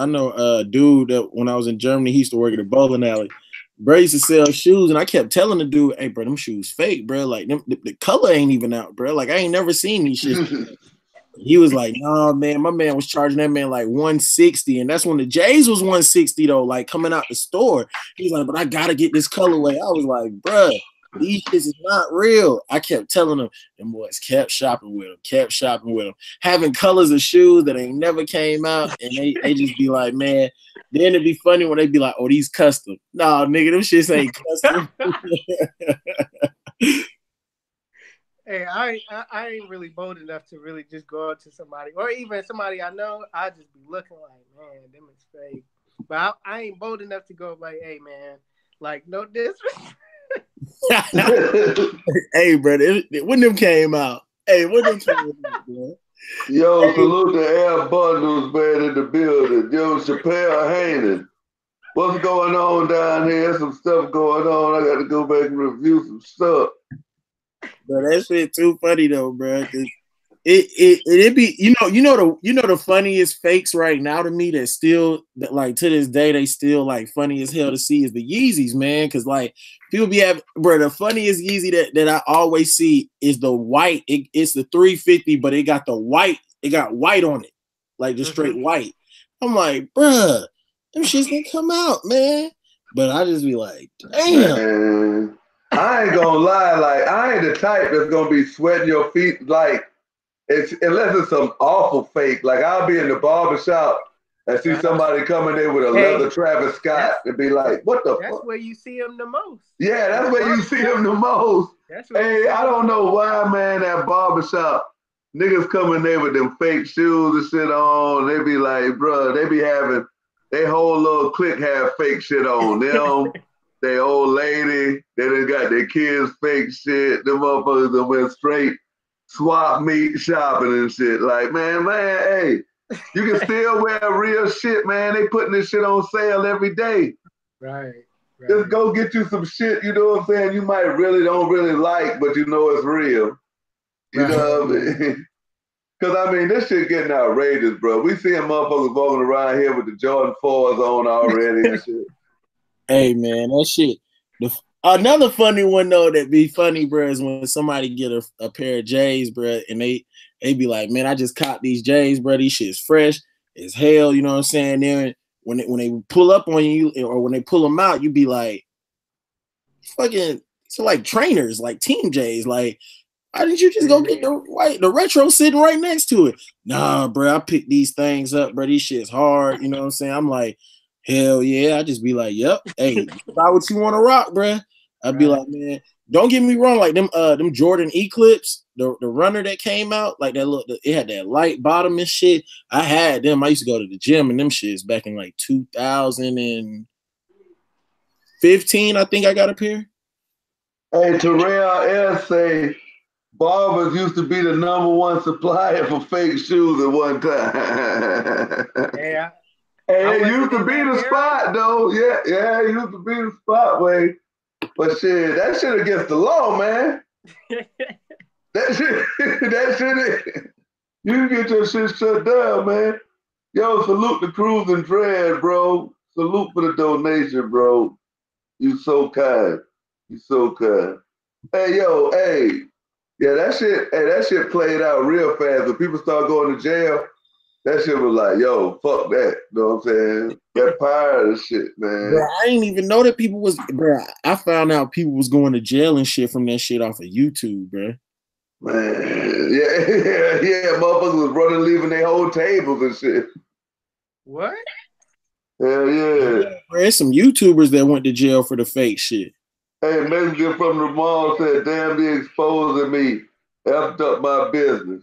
know a dude that when I was in Germany, he used to work at a bowling alley. Bro used to sell shoes, and I kept telling the dude, "Hey, bro, them shoes fake, bro. Like the color ain't even out, bro. Like I ain't never seen these shit." He was like, "Nah, man, my man was charging that man like 160, and that's when the J's was 160 though, like coming out the store." He's like, "But I gotta get this colorway." I was like, "Bruh, these shits is not real." I kept telling them, and boys kept shopping with them, having colors of shoes that ain't never came out, and they just be like, "Man." Then it'd be funny when they be like, "Oh, these custom." Nah, nigga, them shits ain't custom. Hey, I ain't really bold enough to really just go up to somebody, or even somebody I know. I just be looking like, man, them is fake. But I ain't bold enough to go like, hey, man, like no disrespect. Hey, brother, when them came out, when them came out, bro. Yo, salute the Air Bundles, man, in the building. Yo, Chappelle Hayden. What's going on down here? Some stuff going on. I got to go back and review some stuff. Bro, that shit too funny though, bro. It be the funniest fakes right now to me that still like to this day they still like funny as hell to see is the Yeezys, man. Cause like people be having, bro, the funniest Yeezy that I always see is the white. It's the 350, but it got white on it, like the straight white. I'm like, bruh, them shits didn't come out, man. But I just be like, damn. Man, I ain't gonna lie, like I ain't the type that's gonna be sweating your feet like unless it's some awful fake. Like I'll be in the barbershop and see somebody coming in with a leather Travis Scott and be like, what the fuck? That's where you see him the most. Yeah, that's where you see him the most. Hey, I don't know why, man, that barbershop, niggas come in there with them fake shoes and shit on. They be like, bro, they be having, they whole little clique have fake shit on. Them, they old lady, they done got their kids fake shit. Them motherfuckers that went straight swap meet shopping and shit. Like, man, hey, you can still wear real shit, man. They putting this shit on sale every day. Right. Just go get you some shit, you know what I'm saying? You might don't really like, but you know it's real. You know what I mean? Because, I mean, this shit getting outrageous, bro. We seeing motherfuckers walking around here with the Jordan 4s on already and shit. Hey, man, that shit. Another funny one, though, that be funny, bro, is when somebody get a pair of J's, bro, and they be like, man, I just caught these J's, bro. These shit's fresh as hell, you know what I'm saying? Then when they pull up on you or when they pull them out, you be like, fucking, so like trainers, like Team J's, like, why didn't you just go get the retro sitting right next to it? Nah, bro, I picked these things up, bro. These shit's hard, you know what I'm saying? I'm like, hell yeah. I just be like, yep, hey, buy what you want to rock, bro. I'd be like, man, don't get me wrong, like them Jordan Eclipse, the runner that came out, like that look, it had that light bottom and shit. I had them. I used to go to the gym and them shits back in like 2015. I think I got a pair. Hey, Terrell S. say barbers used to be the #1 supplier for fake shoes at one time. Yeah. Hey, it used to be the spot though. Yeah, it used to be the spot, way. But shit, that shit against the law, man. that shit, you can get your shit shut down, man. Yo, salute the Cruise and Dread, bro. Salute for the donation, bro. You so kind. You so kind. Hey, yo, Yeah, that shit played out real fast. When people start going to jail, that shit was like, yo, fuck that. You know what I'm saying? That pirate shit, man. Bro, I didn't even know that people was, bro. I found out people was going to jail and shit from that shit off of YouTube, bro. Man, yeah, motherfuckers was running, leaving their whole tables and shit. What? Hell yeah. Bro, there's some YouTubers that went to jail for the fake shit. Hey, messenger from the mall said, damn, they exposing me. Effed up my business.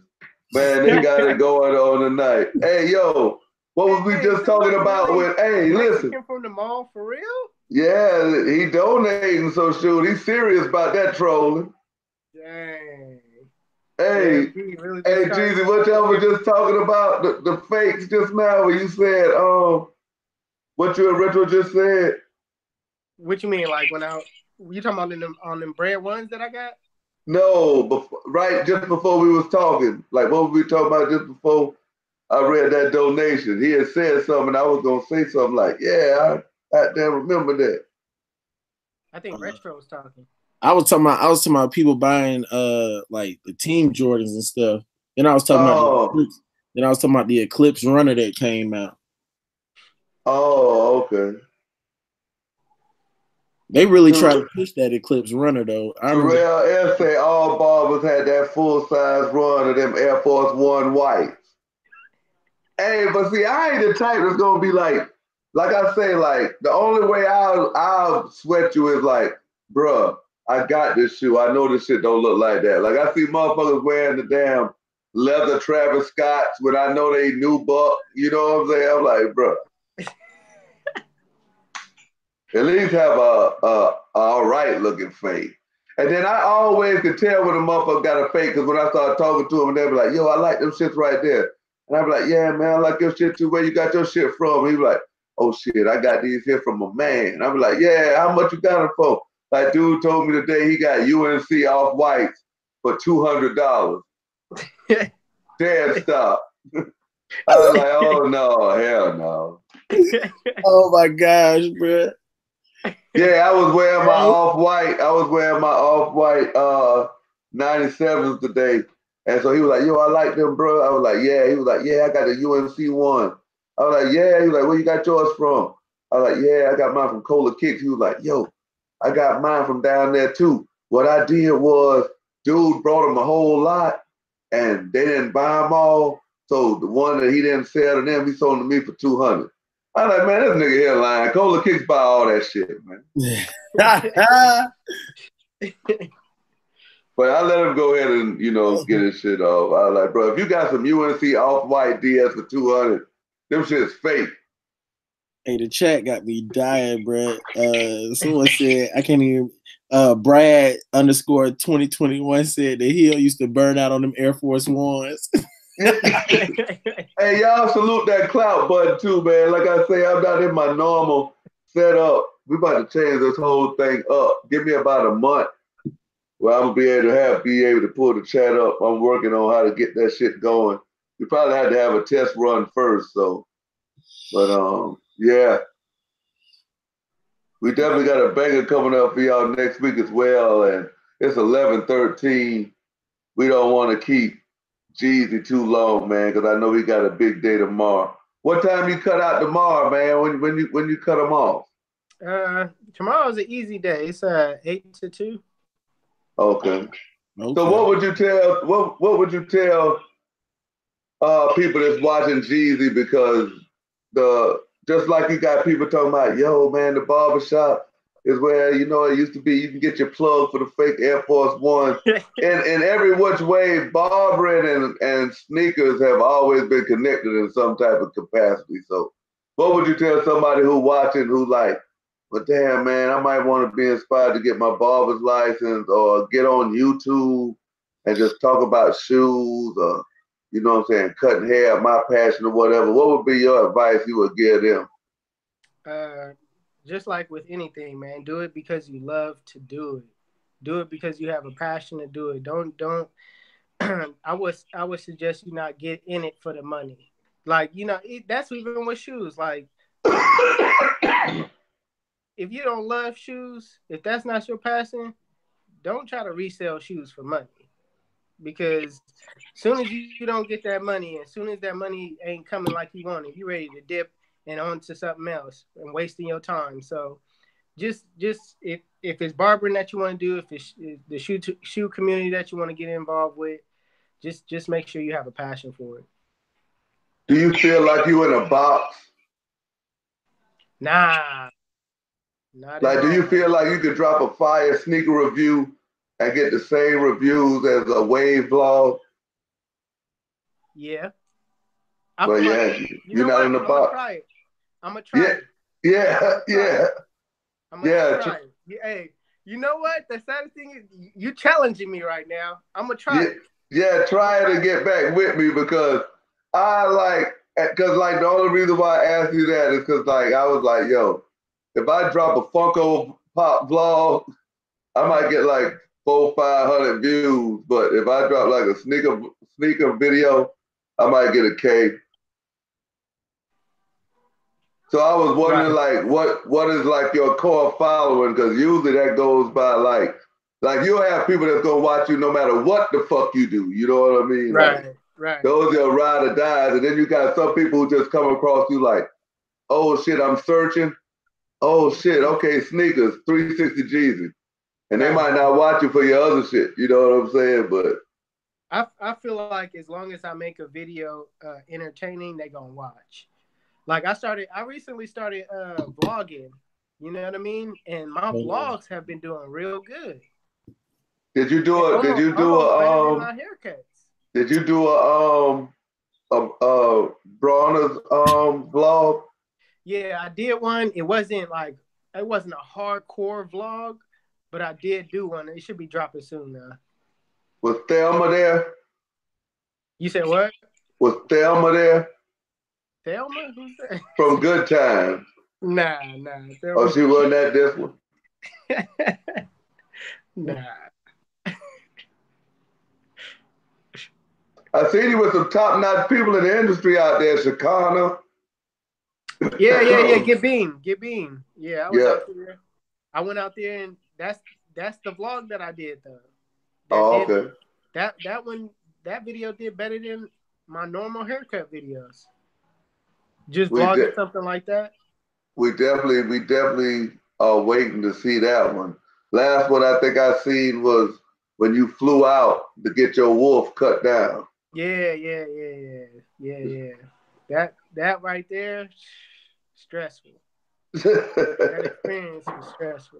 Man, they got it going on tonight. Hey, yo, what was we just talking about with, hey, listen. Mexican from the mall, for real? Yeah, he donating, so shoot, he's serious about that trolling. Dang. Hey, really hey, Jeezy, what y'all were just talking about, the fakes just now, when you said, what you and Retro just said? What you mean, like you talking about on them bread ones that I got? No, right just before we was talking, like what were we talking about just before I read that donation? He had said something, I was gonna say something like, yeah, I damn remember that. I think Retro was talking. I was talking about people buying like the team Jordans and stuff. Then I was talking about the Eclipse runner that came out. Oh, okay. They really tried to push that Eclipse runner though. I remember Terrell say all barbers had that full size run of them Air Force One whites. Hey, but see, I ain't the type that's gonna be like I say, like the only way I'll sweat you is like, bruh, I got this shoe. I know this shit don't look like that. Like I see motherfuckers wearing the damn leather Travis Scotts when I know they new buck. You know what I'm saying? I'm like, bruh, at least have a all right looking fake. And then I always could tell when a motherfucker got a fake, because when I start talking to them, and they be like, yo, I like them shits right there. And I be like, yeah, man, I like your shit too. Where you got your shit from? He be like, oh shit, I got these here from a man. And I be like, yeah, how much you got them for? Like dude told me today he got UNC off whites for $200. Damn, stop. I was like, oh no, hell no. oh my gosh, bro. Yeah, I was wearing my off-white. I was wearing my off-white 97s today. And so he was like, yo, I like them, bro. I was like, yeah. He was like, yeah, I got a UNC one. I was like, yeah. He was like, where you got yours from? I was like, yeah, I got mine from Cola Kicks. He was like, yo, I got mine from down there too. What I did was, dude brought him a whole lot and they didn't buy them all. So the one that he didn't sell to them, he sold to me for 200. I'm like, man, this nigga here lying. Cola Kicks buy all that shit, man. But I let him go ahead and, get his shit off. I was like, bro, if you got some UNC off-white DS for 200, them shit's fake. Hey, the chat got me dying, bro. Someone said, I can't even, Brad _ 2021 said that he used to burn out on them Air Force Ones. Hey, y'all salute that clout button too, man. Like I say, I'm not in my normal setup. We about to change this whole thing up. Give me about a month where I'm gonna be able to pull the chat up. I'm working on how to get that shit going. We probably had to have a test run first, but yeah. We definitely got a banger coming up for y'all next week as well, and it's 11:13. We don't want to keep Jeezy too long, man, because I know he got a big day tomorrow. What time you cut out tomorrow, man? When you cut them off? Tomorrow's an easy day. It's 8 to 2. Okay. So what would you tell? What would you tell people that's watching Jeezy, because just like you got people talking about, yo, man, the barbershop is where, it used to be, you can get your plug for the fake Air Force One. In every which way, barbering and sneakers have always been connected in some type of capacity. So what would you tell somebody who watching who like, well, damn, man, I might want to be inspired to get my barber's license or get on YouTube and just talk about shoes or, you know what I'm saying, cutting hair, my passion or whatever. What would be your advice you would give them? Just like with anything, man, do it because you love to do it. Do it because you have a passion to do it. Don't. I would suggest you not get in it for the money. Like, that's even with shoes. Like, if you don't love shoes, if that's not your passion, don't try to resell shoes for money. because soon as you don't get that money, and soon as that money ain't coming like you want it, you ready to dip and on to something else and wasting your time. So just if it's barbering that you want to do, if it's the shoe community that you want to get involved with, just make sure you have a passion for it. Do you feel like you in a box? Nah, not at Like, do all. you feel like you could drop a fire sneaker review and get the same reviews as a wave vlog? Yeah, I But feel like yeah, you you're know not what? in the I'm gonna box. try it. I'm gonna try Yeah, it. yeah, yeah, I'm gonna yeah, try it. Hey, you know what? The saddest thing is you challenging me right now. I'm gonna try yeah, it. yeah. Try it and get back with me because I like, because like the only reason why I asked you that is because like I was like, yo, if I drop a Funko Pop vlog, I might get like 400-500 views, but if I drop like a sneaker video, I might get a K. So I was wondering, Right. like, what is like your core following? Because usually that goes by like you'll have people that's gonna watch you no matter what the fuck you do. You know what I mean? Like Right. Right. those are your ride or dies, and then you got some people who just come across you like, oh shit, I'm searching. Oh shit, okay, sneakers, 360Jeezy, and they Right. might not watch you for your other shit. You know what I'm saying? But I feel like as long as I make a video entertaining, they gonna watch. Like I recently started vlogging. You know what I mean? And my vlogs have been doing real good. did you And do a did you do almost better than a my haircuts. did you do a Bronner's vlog Yeah, I did one. It wasn't a hardcore vlog, but I did do one. It should be dropping soon now. with Thelma there? You said what? Was Thelma there Thelma? Who's that? from Good Times? Nah, Oh, Thelma. she wasn't at this one. Nah. I seen you with some top-notch people in the industry out there, Shakana. Yeah. Get beam. Yeah, I was Yeah. out there. I went out there, and that's the vlog that I did though. That Oh, did okay. that one that video did better than my normal haircut videos. Just We vlogging de- something like that. we definitely are waiting to see that one. Last one I think I seen was when you flew out to get your wolf cut down. Yeah. That right there, stressful. That experience was stressful.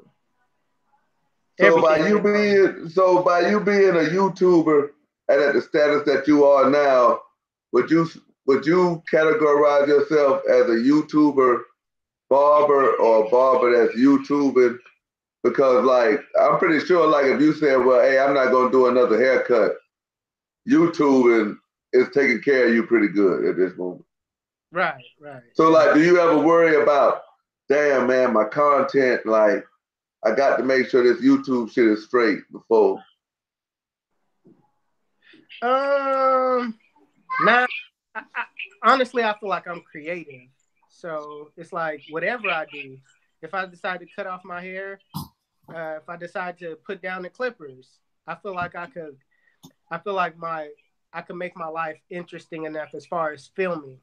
So Everything went wrong. by you being a YouTuber and at the status that you are now, would you categorize yourself as a YouTuber barber or a barber that's YouTubing? Because like I'm pretty sure like if you said, well, hey, I'm not gonna do another haircut, YouTubing is taking care of you pretty good at this moment. Right. So like, do you ever worry about, damn man, my content, like I got to make sure this YouTube shit is straight before? Nah. Honestly, I feel like I'm creative. So it's like whatever I do, if I decide to cut off my hair, if I decide to put down the clippers, I feel like I could. I feel like I could make my life interesting enough as far as filming.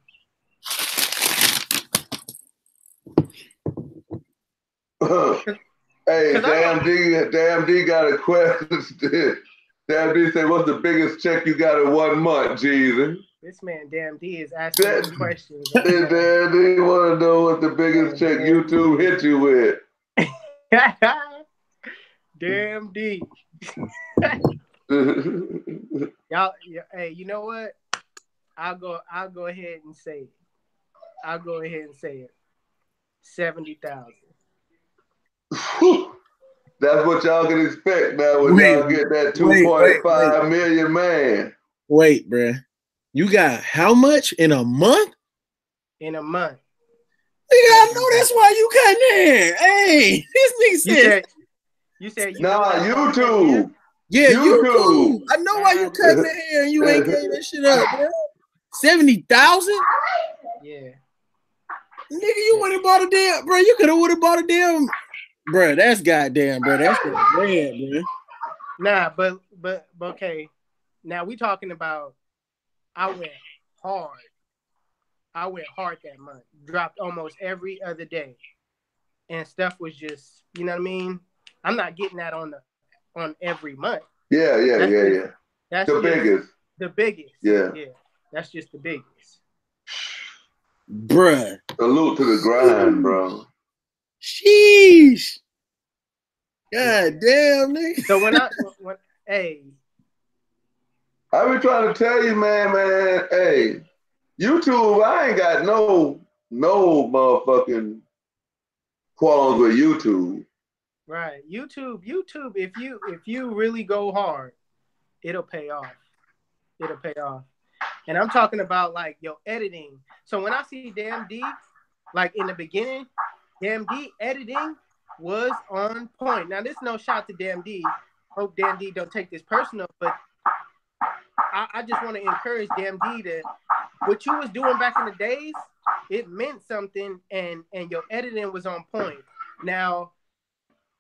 Hey, Cause I don't. Damn D got a question. Damn D say, what's the biggest check you got in 1 month, Jesus? This man, damn D, is asking me questions right Damn now. D want to know what the biggest check Damn YouTube hit you with. Damn D. Y'all, hey, you know what? I'll go ahead and say it. I'll go ahead and say it. 70,000. That's what y'all can expect now when y'all get that 2.5 million, man. Wait, bruh. You got how much in a month? In a month. Nigga, I know that's why you cutting in. Hey, this nigga said. You said you nah, know YouTube. Yeah, YouTube. I know why you cutting the hair and you ain't getting that shit up, bro. 70,000? Yeah. Nigga, you went and bought a damn, bro. You could have would have bought a damn, bro. That's goddamn, bro. That's bad, bro. Nah, but okay. Now we talking about I went hard. I went hard that month. Dropped almost every other day. And stuff was just, you know what I mean? I'm not getting that on every month. Yeah. That's The just biggest. the biggest. Yeah. Yeah. That's just the biggest. Bruh. Salute to the grind, bro. Sheesh. God damn, nigga. So when hey, I been trying to tell you, man, hey, YouTube, I ain't got no motherfucking qualms with YouTube. right. YouTube, if you really go hard, it'll pay off. It'll pay off. And I'm talking about like your editing. So when I see Damn D, like in the beginning, Damn D editing was on point. Now, this is no shot to Damn D. Hope Damn D don't take this personal, but I just want to encourage Damn D to what you was doing back in the days. It meant something, and your editing was on point. Now,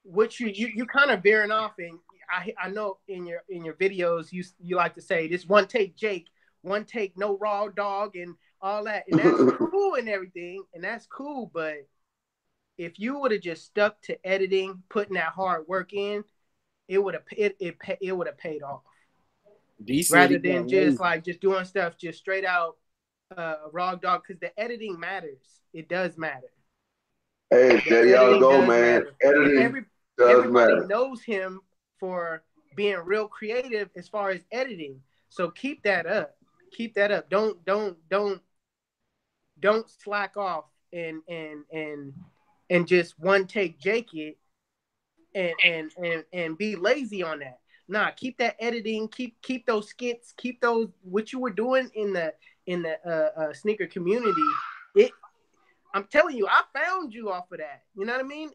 what you kind of veering off, and I know in your videos you like to say this one take Jake, one take no raw dog, and all that, and that's cool and everything, and that's cool. But if you would have just stuck to editing, putting that hard work in, it would have paid off. Rather than just like just doing stuff just straight out raw dog, because the editing matters. It does matter. Hey, there y'all go, man. Matter. Editing Everybody matter. knows him for being real creative as far as editing. So keep that up. Keep that up. Don't slack off and just one take Jake it and be lazy on that. Nah, keep that editing, keep those skits, keep those what you were doing in the sneaker community. I'm telling you, I found you off of that. You know what I mean?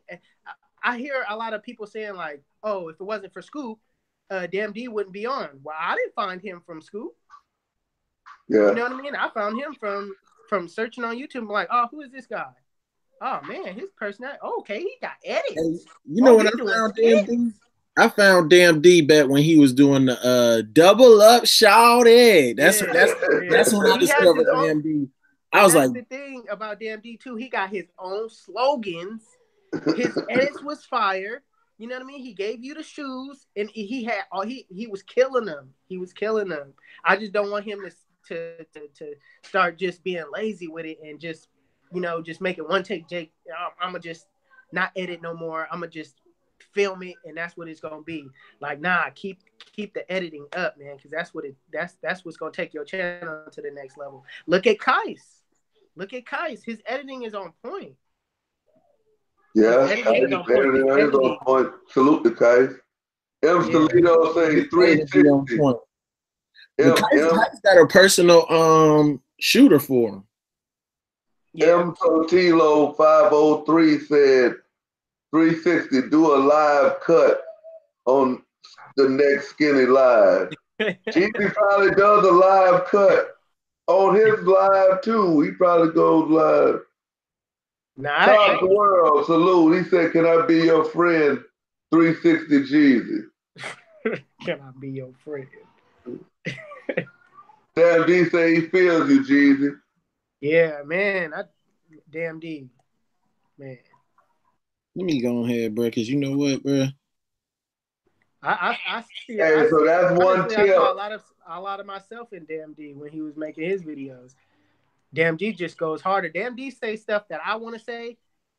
I hear a lot of people saying like, "Oh, if it wasn't for Scoop, Damn D wouldn't be on." Well, I didn't find him from Scoop. Yeah. You know what I mean? I found him from searching on YouTube. I'm like, "Oh, who is this guy? Oh man, his personality. Oh, okay, he got edits." And you know when I found Damn D? I found Damn D back when he was doing the double up shouted. That's when I discovered Damn D. I was like, the thing about Damn D too, he got his own slogans. His edits was fire. You know what I mean? He gave you the shoes, and he was killing them. He was killing them. I just don't want him to start just being lazy with it and just just make it one take. Jake, I'm gonna just not edit no more. I'm gonna just film it, and that's what it's gonna be. Like, nah, keep the editing up, man, because that's what's gonna take your channel to the next level. Look at Kais. His editing is on point. Yeah, editing is on point. Salute to Kais. Toledo say 360. Kais got a personal shooter for him. Yeah. M Totilo 503 said 360 do a live cut on the next Skinny Live. Jeezy probably does a live cut on his live too. He probably goes live. Top the world, salute. He said, "Can I be your friend, 360Jeezy?" Can I be your friend? Damn D say he feels you, Jeezy. Yeah, man. Damn D, man. Let me go ahead, bro, because you know what, bro. I see. Hey, so that's one tip. I saw a lot of myself in Damn D when he was making his videos. Damn D just goes harder. Damn D say stuff that I want to say,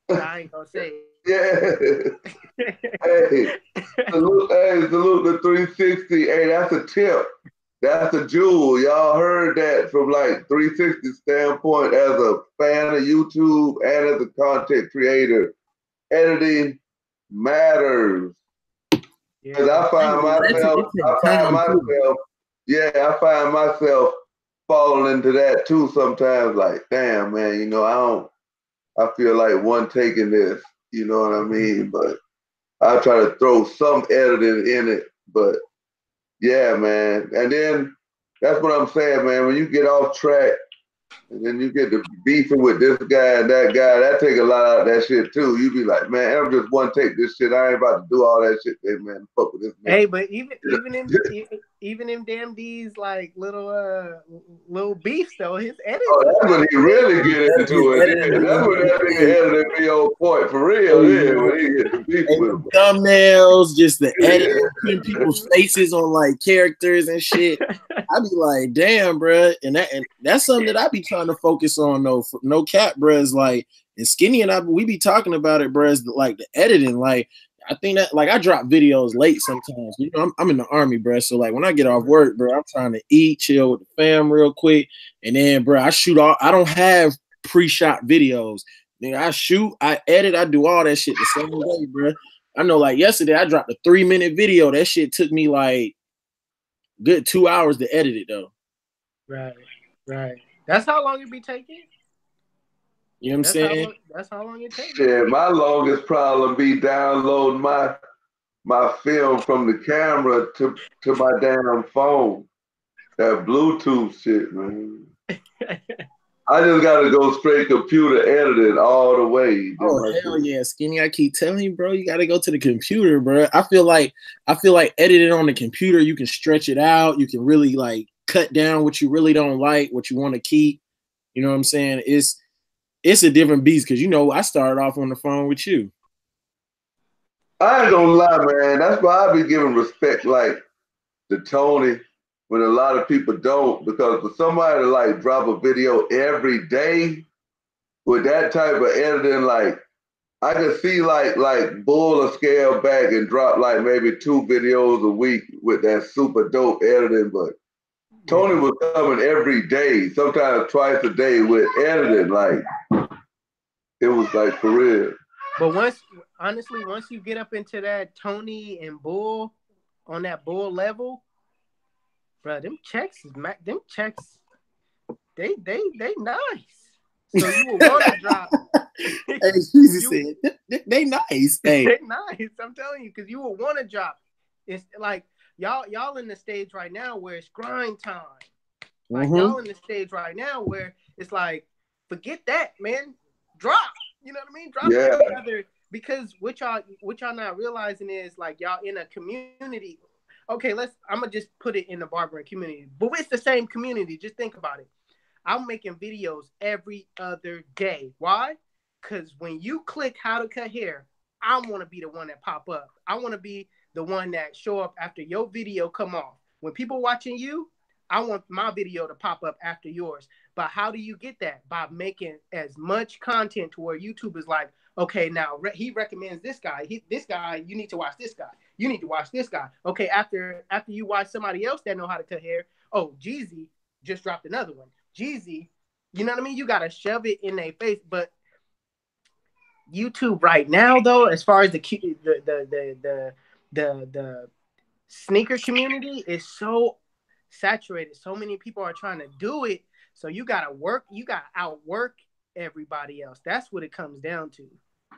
but I ain't gonna say it. Yeah. salute to 360. Hey, that's a tip. That's a jewel. Y'all heard that from like 360 standpoint as a fan of YouTube and as a content creator. Editing matters. Because I find myself falling into that too sometimes. Like, damn, man, I feel like one taking this, you know what I mean? But I try to throw some editing in it. But yeah, man. And then that's what I'm saying, man. When you get off track, And then you get to beefing with this guy and that guy. That take a lot out of that shit too. You be like, man, I'm just one take this shit. I ain't about to do all that shit. Hey, man, fuck with this nigga. Hey, but even in damn D's like little beefs though, his edits. Oh, that's when he really get into it. Yeah. That's when that nigga edited me on point for real. Yeah, when he get the beef with him. Thumbnails, just the editing, putting people's faces on like characters and shit. I be like, damn, bro, and that's something that I be trying to focus on. No cap, bro. Is like, and Skinny and I, we be talking about it, bro. Is like the editing, like. I think that like I drop videos late sometimes. You know, I'm in the army, bro. So like when I get off work, bro, I'm trying to eat, chill with the fam real quick, and then, bro, I shoot all. I don't have pre-shot videos. Nigga, I shoot, I edit, I do all that shit the same day, bro. I know, like yesterday, I dropped a 3-minute video. That shit took me like good 2 hours to edit it though. Right. That's how long it be taking. You know what I'm saying? That's how long it takes. Shit, my longest problem be downloading my film from the camera to my damn phone. That Bluetooth shit, man. I just gotta go straight computer editing all the way. Oh hell yeah, Skinny! I keep telling you, bro, you gotta go to the computer, bro. I feel like editing on the computer, you can stretch it out. You can really like cut down what you really don't like, what you want to keep. You know what I'm saying? It's a different beast because, you know, I started off on the phone with you. I ain't gonna lie, man. That's why I be giving respect, like, to Tony when a lot of people don't. Because for somebody to, like, drop a video every day with that type of editing, like, I could see, like Bull or scale back and drop, like, maybe 2 videos a week with that super dope editing. But Tony was coming every day, sometimes twice a day with editing, like. It was like for real. But once you get up into that Tony and Bull, on that Bull level, bro, them checks, they nice. So you will want to drop. Hey, Jeezy said they nice. Hey, they nice. I'm telling you, because you will want to drop. It's like y'all in the stage right now where it's grind time. Like y'all in the stage right now where it's like, forget that, man. Drop, you know what I mean? Drop every other, because what y'all not realizing is like y'all in a community. Okay, I'm gonna just put it in the barbering community, but it's the same community. Just think about it. I'm making videos every other day. Why? Because when you click how to cut hair, I want to be the one that pop up. I want to be the one that show up after your video come off. When people watching you, I want my video to pop up after yours. But how do you get that? By making as much content to where YouTube is like, okay, now he recommends this guy. This guy, you need to watch this guy. You need to watch this guy. Okay, after you watch somebody else that know how to cut hair, oh, Jeezy just dropped another one. Jeezy, you know what I mean? You got to shove it in their face. But YouTube right now, though, as far as the sneaker community is so saturated. So many people are trying to do it. So you gotta outwork everybody else. That's what it comes down to.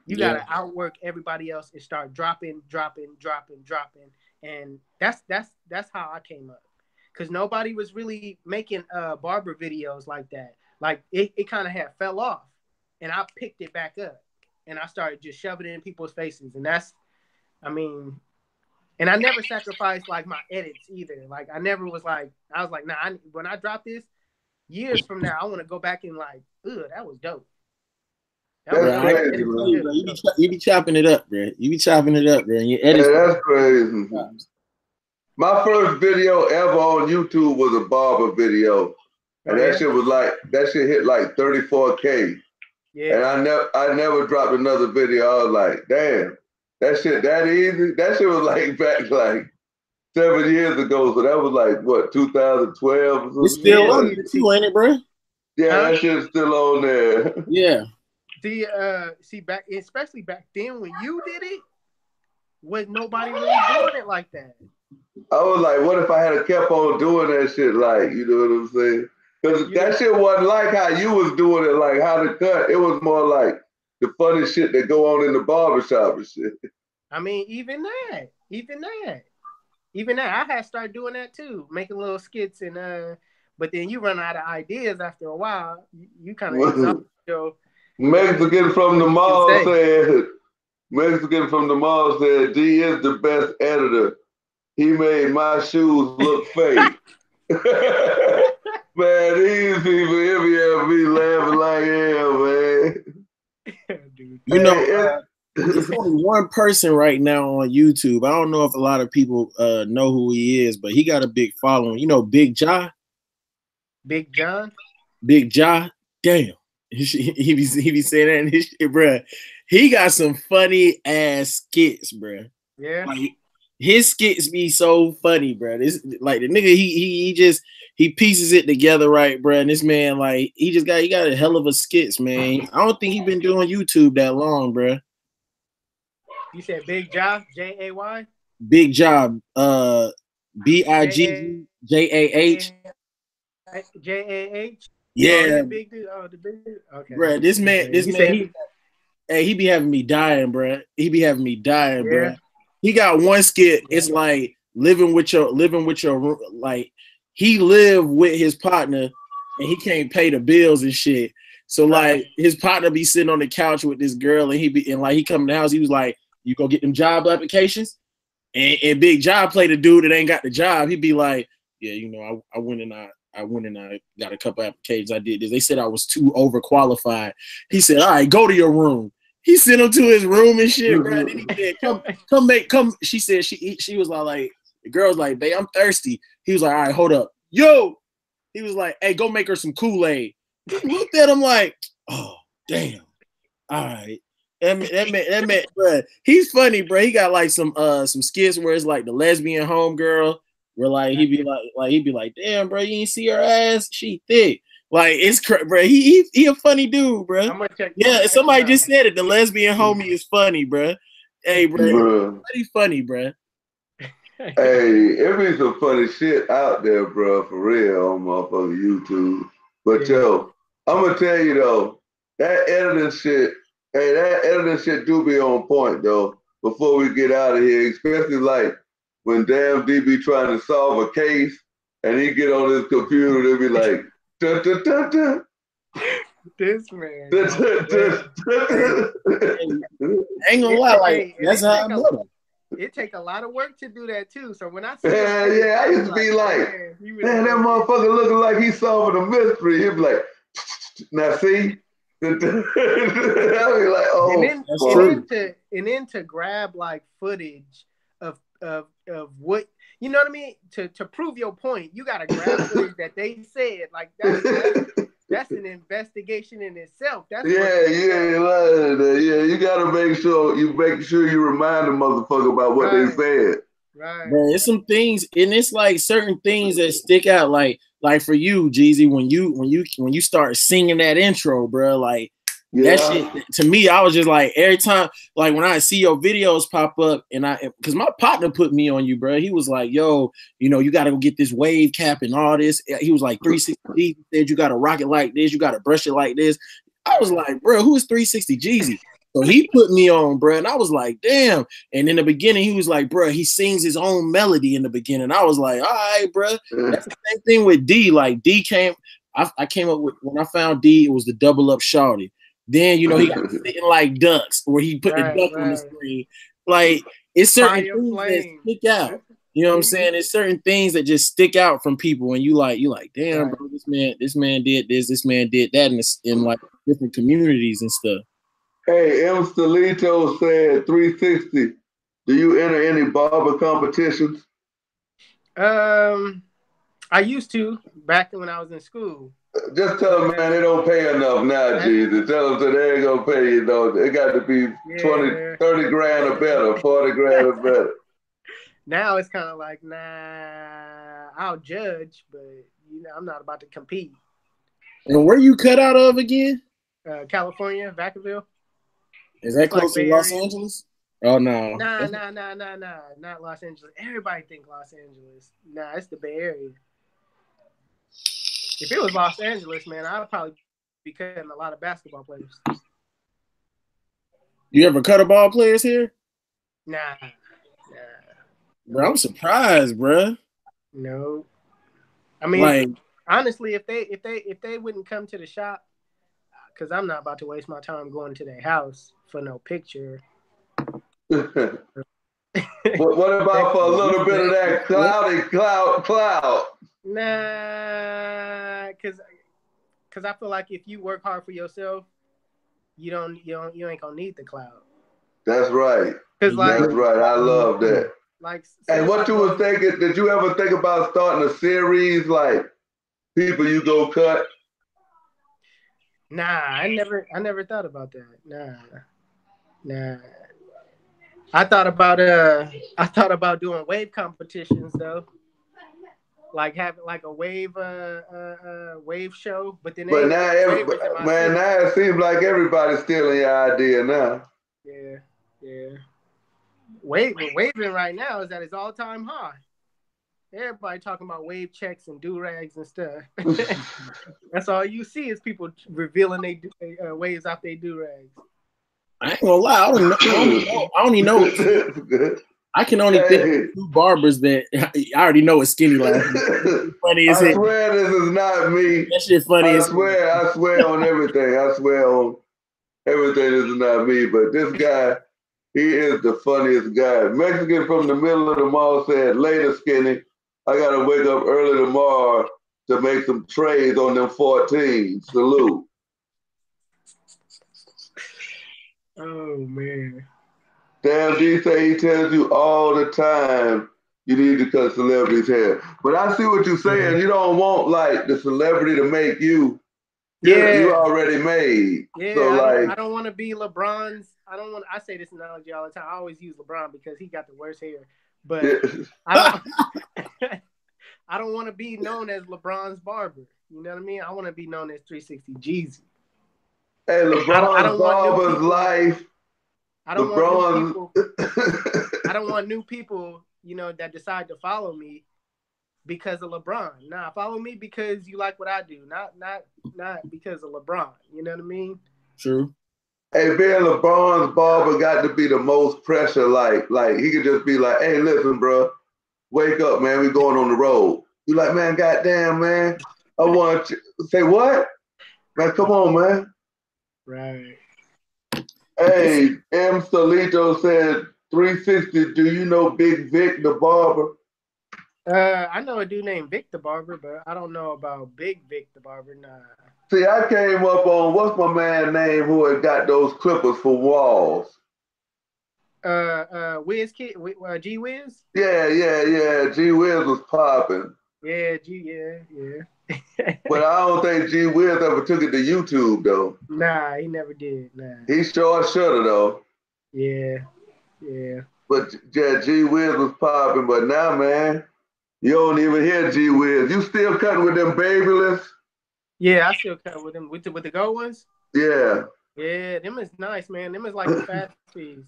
You gotta outwork everybody else and start dropping. And that's how I came up. Because nobody was really making barber videos like that. Like it kind of had fell off. And I picked it back up. And I started just shoving it in people's faces. And and I never sacrificed like my edits either. Like I was like, nah, when I drop this, years from now, I want to go back and like, that was dope. You be chopping it up, bro. You be chopping it up, bro. And you edit. Yeah, that's crazy. My first video ever on YouTube was a barber video. And that shit hit like 34K. Yeah. And I never dropped another video. I was like, damn, that shit that easy? That shit was like back like 7 years ago. So that was like what, 2012 or something? It's still on there too, ain't it, bro? Yeah, that shit's still on there. Yeah. See back, especially back then when you did it, was nobody really doing it like that. I was like, what if I had kept on doing that shit, like, you know what I'm saying? Because that shit wasn't like how you was doing it, like how to cut. It was more like the funny shit that go on in the barbershop and shit. I mean, even that, I had started doing that too, making little skits and but then you run out of ideas after a while. You kind of exhaust your Mexican from the mall said. Mexican from the mall said, D is the best editor. He made my shoes look fake. Man, these people here be having me laughing like hell, man. Dude. You know, there's only one person right now on YouTube. I don't know if a lot of people know who he is, but he got a big following. You know, Big Ja? Big John? Big Ja? Damn. He be saying that in his shit, bruh. He got some funny ass skits, bruh. Yeah. Like, his skits be so funny, bruh. This like the nigga, he pieces it together right, bruh. And this man, like, he got a hell of a skits, man. I don't think he been doing YouTube that long, bruh. You said Big Ja, Jay? Big Job, BIGJAH. JAH. Yeah, the big dude. Oh, the big dude. Okay, bruh. This man, hey, he be having me dying, bruh. He be having me dying, bruh. He got one skit. It's like living with your like he live with his partner and he can't pay the bills and shit. So like his partner be sitting on the couch with this girl and he come in the house. He was like, "You go get them job applications," and Big Job play the dude that ain't got the job. He'd be like, "Yeah, you know, I went and I got a couple applications. I did this. They said I was too overqualified." He said, "All right, go to your room." He sent him to his room and shit, bro. Then he said, come. She said she was like, the girl's like, "Babe, I'm thirsty." He was like, "All right, hold up, yo." He was like, "Hey, go make her some Kool-Aid." Looked at him like, "Oh, damn. All right." That man, bro. He's funny, bro. He got like some skits where it's like the lesbian homegirl, where like he'd be like, "Damn, bro, you ain't see her ass? She thick." Like it's bro. He a funny dude, bro. Yeah, somebody just said it. The lesbian homie is funny, bro. Hey, bro, he's funny, bro. Hey, it be some funny shit out there, bro, for real on motherfucking YouTube. But yo, I'm gonna tell you though, that editing shit do be on point though. Before we get out of here, especially like when damn D be trying to solve a case and he get on his computer, they be like, dun, dun, dun, dun. This man. I ain't gonna lie, like that's how I know. It take a lot of work to do that too. So when I see I used to be like, man, that motherfucker looking like he's solving a mystery. He'd be like, now see? I'd be like, oh, and then to grab like footage of what, you know what I mean? To prove your point, you gotta grab footage that they said. Like that's an investigation in itself. That's you gotta make sure you remind the motherfucker about what they said. Right. Bro, it's some things, and it's like certain things that stick out. Like for you, Jeezy, when you start singing that intro, bro, like that shit to me, I was just like every time, like when I see your videos pop up, and because my partner put me on you, bro. He was like, "Yo, you know, you got to go get this wave cap and all this." He was like, 360Jeezy said you got to rock it like this, you got to brush it like this. I was like, bro, who is 360Jeezy? So he put me on, bro, and I was like, damn. And in the beginning, he was like, bro, he sings his own melody in the beginning. I was like, all right, bro. That's the same thing with D. Like D I came up with, when I found D, it was the double up shawty. Then, you know, he got sitting like ducks, where he put the duck on the screen. Like, it's certain things that stick out. You know what I'm saying? It's certain things that just stick out from people, and you like, damn, bro, this man did this man did that in like different communities and stuff. Hey, M. Stalito said 360. Do you enter any barber competitions? I used to back when I was in school. Just tell them, man, they don't pay enough now, Jesus. Tell them so they ain't gonna pay you, though. It got to be 20, 30 grand or better, 40 grand or better. Now it's kind of like, nah, I'll judge, but you know, I'm not about to compete. And where you cut out of again? California, Vacaville. Is that close to Los Angeles? Oh no. Nah, not Los Angeles. Everybody think Los Angeles. Nah, it's the Bay Area. If it was Los Angeles, man, I'd probably be cutting a lot of basketball players. You ever cut a ball players here? Nah. Bro, I'm surprised, bro. No. I mean, like, honestly, if they wouldn't come to the shop, because I'm not about to waste my time going to their house for no picture. What about for a little bit of that cloudy cloud? Nah, because I feel like if you work hard for yourself, you ain't gonna need the cloud. That's right. Because That's right. I love that. Like, and what you was thinking? Did you ever think about starting a series like people you go cut? Nah, I never thought about that. Nah. I thought about doing wave competitions though. Like having like a wave show, but then But ain't now, waivers in my city. now it seems like everybody's stealing your idea now. Yeah. Waving right now is at its all-time high. Everybody talking about wave checks and do-rags and stuff. That's all you see is people revealing they waves off their do-rags. I ain't gonna lie, I don't even know. I can only think of two barbers that I already know is skinny laughing. Funny as I swear this is not me. That shit funny as I swear on everything. I swear on everything. This is not me, but this guy, he is the funniest guy. Mexican from the middle of the mall said, "Later, skinny. I gotta wake up early tomorrow to make some trades on them 14. Salute." Oh man. Damn, D say he tells you all the time you need to cut celebrities' hair. But I see what you're saying. Yeah. You don't want like the celebrity to make you. You already made. Yeah, so, I don't want to be LeBron's. I say this analogy all the time. I always use LeBron because he got the worst hair. But I don't want to be known as LeBron's barber. You know what I mean? I want to be known as 360Jeezy. Hey, LeBron's barber's life. I don't want new people, that decide to follow me because of LeBron. Nah, follow me because you like what I do, not because of LeBron. You know what I mean? True. Hey, being LeBron's barber got to be the most pressure. Like he could just be like, "Hey, listen, bro, wake up, man. We going on the road." You like, man, goddamn, man. I want you. Say what? Man, come on, man. Right. Hey, M. Solito said, 360, do you know Big Vic, the barber? I know a dude named Vic the barber, but I don't know about Big Vic the barber. Nah. See, I came up on, what's my man name who had got those clippers for Walls? Wiz Kid, G Wiz? Yeah. G Wiz was popping. Yeah, yeah. But I don't think G Wiz ever took it to YouTube, though. Nah, he never did. Nah. He sure should have, though. Yeah. But yeah, G Wiz was popping. But now, man, you don't even hear G Wiz. You still cutting with them babyless? Yeah, I still cut with them. With the gold ones? Yeah. Yeah, them is nice, man. Them is like the fast fees.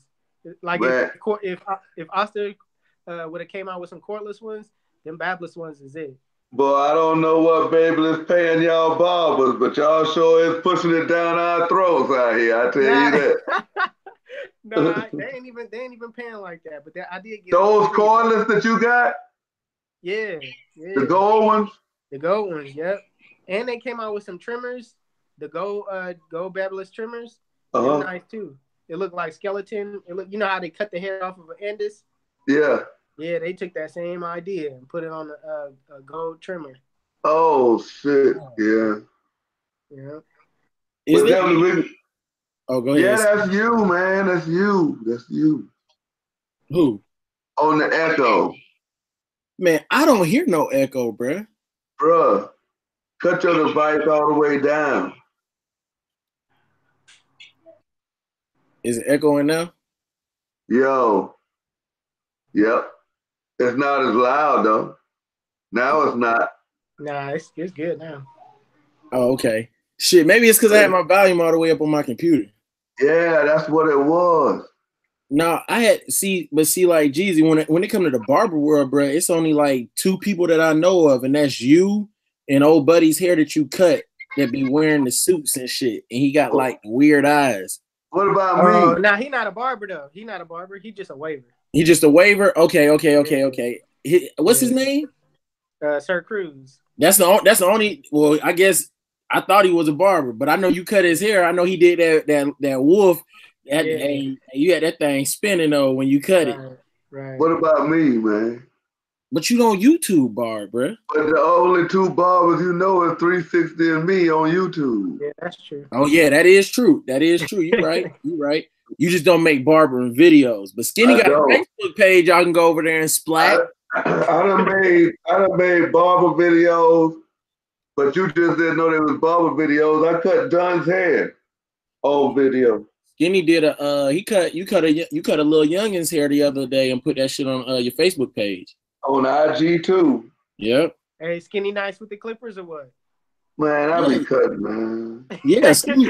Like if Oster would have came out with some cordless ones, them babless ones is it. Boy, I don't know what Babel is paying y'all barbers, but y'all sure is pushing it down our throats out here. I tell you that. No, they ain't even paying like that. But I did get those cordless that you got. Yeah. The gold ones. The gold ones, yep. And they came out with some trimmers. The gold babbless trimmers. They're nice too. It looked like skeleton. You know how they cut the hair off of an Endis? Yeah. Yeah, they took that same idea and put it on a gold trimmer. Oh shit! Yeah. Yeah. Oh, go ahead. Yeah, that's you, man. That's you. Who? On the Echo. Man, I don't hear no echo, bruh. Bruh, cut your device all the way down. Is it echoing now? Yo. Yep. It's not as loud though. Now it's not. Nah, it's good now. Oh, okay. Shit, maybe it's because I had my volume all the way up on my computer. Yeah, that's what it was. No, I had like Jeezy, when it come to the barber world, bro, it's only like two people that I know of, and that's you and old buddy's hair that you cut that be wearing the suits and shit, and he got like weird eyes. What about me? Nah, he not a barber though. He not a barber. He just a waver. He just a waver. Okay. What's his name? Sir Cruz. That's the only. Well, I guess I thought he was a barber, but I know you cut his hair. I know he did that wolf. And you had that thing spinning though when you cut it. Right. What about me, man? But you don't YouTube barb, bro. But the only two barbers you know is 360 and me on YouTube. Yeah, that's true. Oh yeah, that is true. That is true. You're right. You're right. You just don't make barbering videos. But Skinny got a Facebook page. Y'all can go over there and splat. I done made barber videos, but you just didn't know there was barber videos. I cut Don's hair on video. Skinny did you cut a little youngin's hair the other day and put that shit on your Facebook page. On IG too. Yep. Hey, Skinny nice with the clippers or what? Man, I be cutting, man. Yeah, Skinny.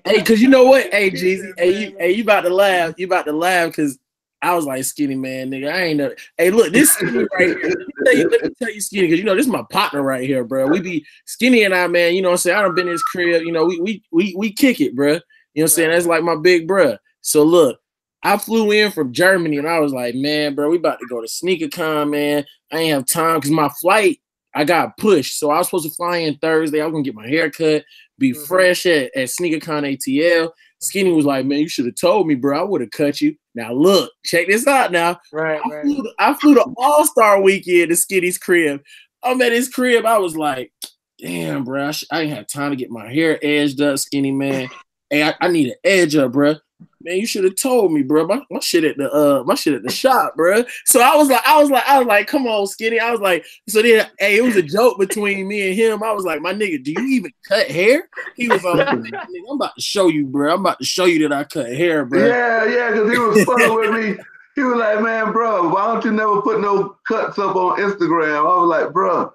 Hey, cause you know what? Hey, Jeezy, you about to laugh. You about to laugh because I was like, Skinny, man, nigga, I ain't know. Hey, look, this Skinny right here. Let me tell you, Skinny, because you know this is my partner right here, bro. We be Skinny and I, man. You know what I'm saying? I done been in his crib. You know, we kick it, bro. You know what I'm saying? That's like my big bro. So look, I flew in from Germany and I was like, man, bro, we about to go to SneakerCon, man. I ain't have time because my flight, I got pushed. So I was supposed to fly in Thursday. I was gonna get my hair cut, be fresh at SneakerCon ATL. Skinny was like, man, you should have told me, bro. I would have cut you. Now look, check this out now. I flew the All-Star weekend to Skinny's crib. I'm at his crib. I was like, damn, bro, I ain't have time to get my hair edged up, Skinny, man. Hey, I need an edge up, bro. Man, you should have told me, bro. My shit at the shop, bro. So I was like, come on, Skinny. I was like, so then, hey, it was a joke between me and him. I was like, my nigga, do you even cut hair? He was like, I'm about to show you, bro. I'm about to show you that I cut hair, bro. Yeah, because he was fucking with me. He was like, man, bro, why don't you never put no cuts up on Instagram? I was like, bro,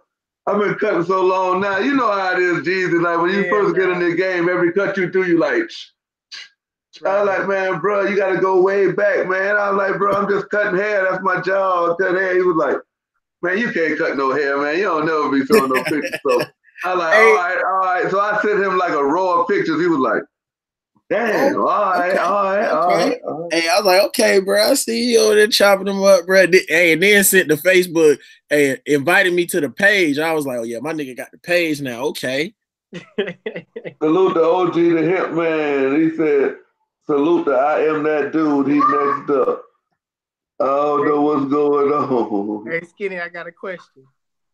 I've been cutting so long now. You know how it is, Jeezy. Like when you first get in the game, every cut you do, you like. I was like, man, bro, you got to go way back, man. I was like, bro, I'm just cutting hair. That's my job. I cut hair. He was like, man, you can't cut no hair, man. You don't never be showing no pictures. So I was like, all right. So I sent him like a row of pictures. He was like, damn, all right. Hey, I was like, okay, bro. I see you over there chopping them up, bro. Hey, and then sent to Facebook, hey, invited me to the page. I was like, oh yeah, my nigga got the page now. Okay. Salute the OG, the hip man. He said, salute the I am that dude. He next up. I don't know what's going on. Hey, Skinny, I got a question.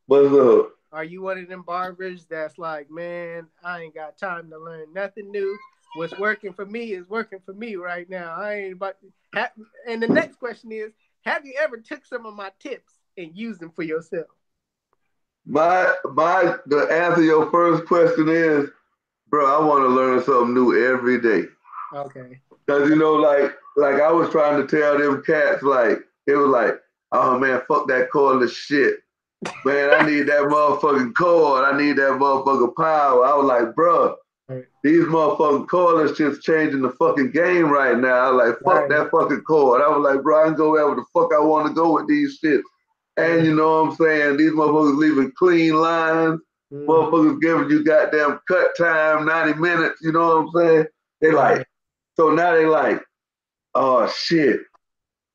What's up? Are you one of them barbers that's like, man, I ain't got time to learn nothing new. What's working for me is working for me right now. I ain't about to. And the next question is, have you ever took some of my tips and used them for yourself? The answer to your first question is, bro, I want to learn something new every day. Okay. Because, you know, like I was trying to tell them cats, like, it was like, oh, man, fuck that cordless shit. Man, I need that motherfucking cord. I need that motherfucking power. I was like, bro, these motherfucking cordless shit's changing the fucking game right now. I was like, fuck that fucking cord. I was like, bro, I can go wherever the fuck I want to go with these shits. And you know what I'm saying? These motherfuckers leaving clean lines. Motherfuckers giving you goddamn cut time, 90 minutes. You know what I'm saying? They like, so now they like, oh shit.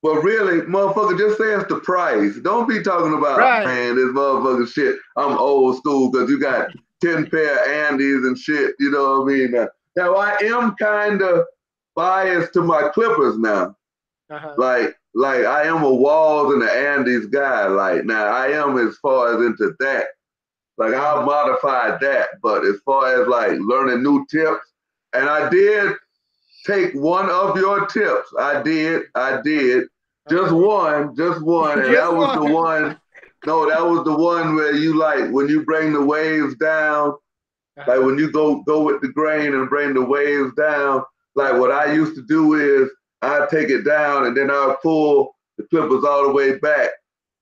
But really, motherfucker, just say it's the price. Don't be talking about, man, this motherfucker shit. I'm old school because you got 10 pair of Andes and shit. You know what I mean? Now I am kind of biased to my clippers now. Like I am a Walls and the Andes guy. Like now I am as far as into that. Like I'll modify that, but as far as like learning new tips, and I did take one of your tips. I did. Just one, and that was the one. No, that was the one where you like when you bring the waves down, like when you go with the grain and bring the waves down. Like what I used to do is I'd take it down and then I'd pull the clippers all the way back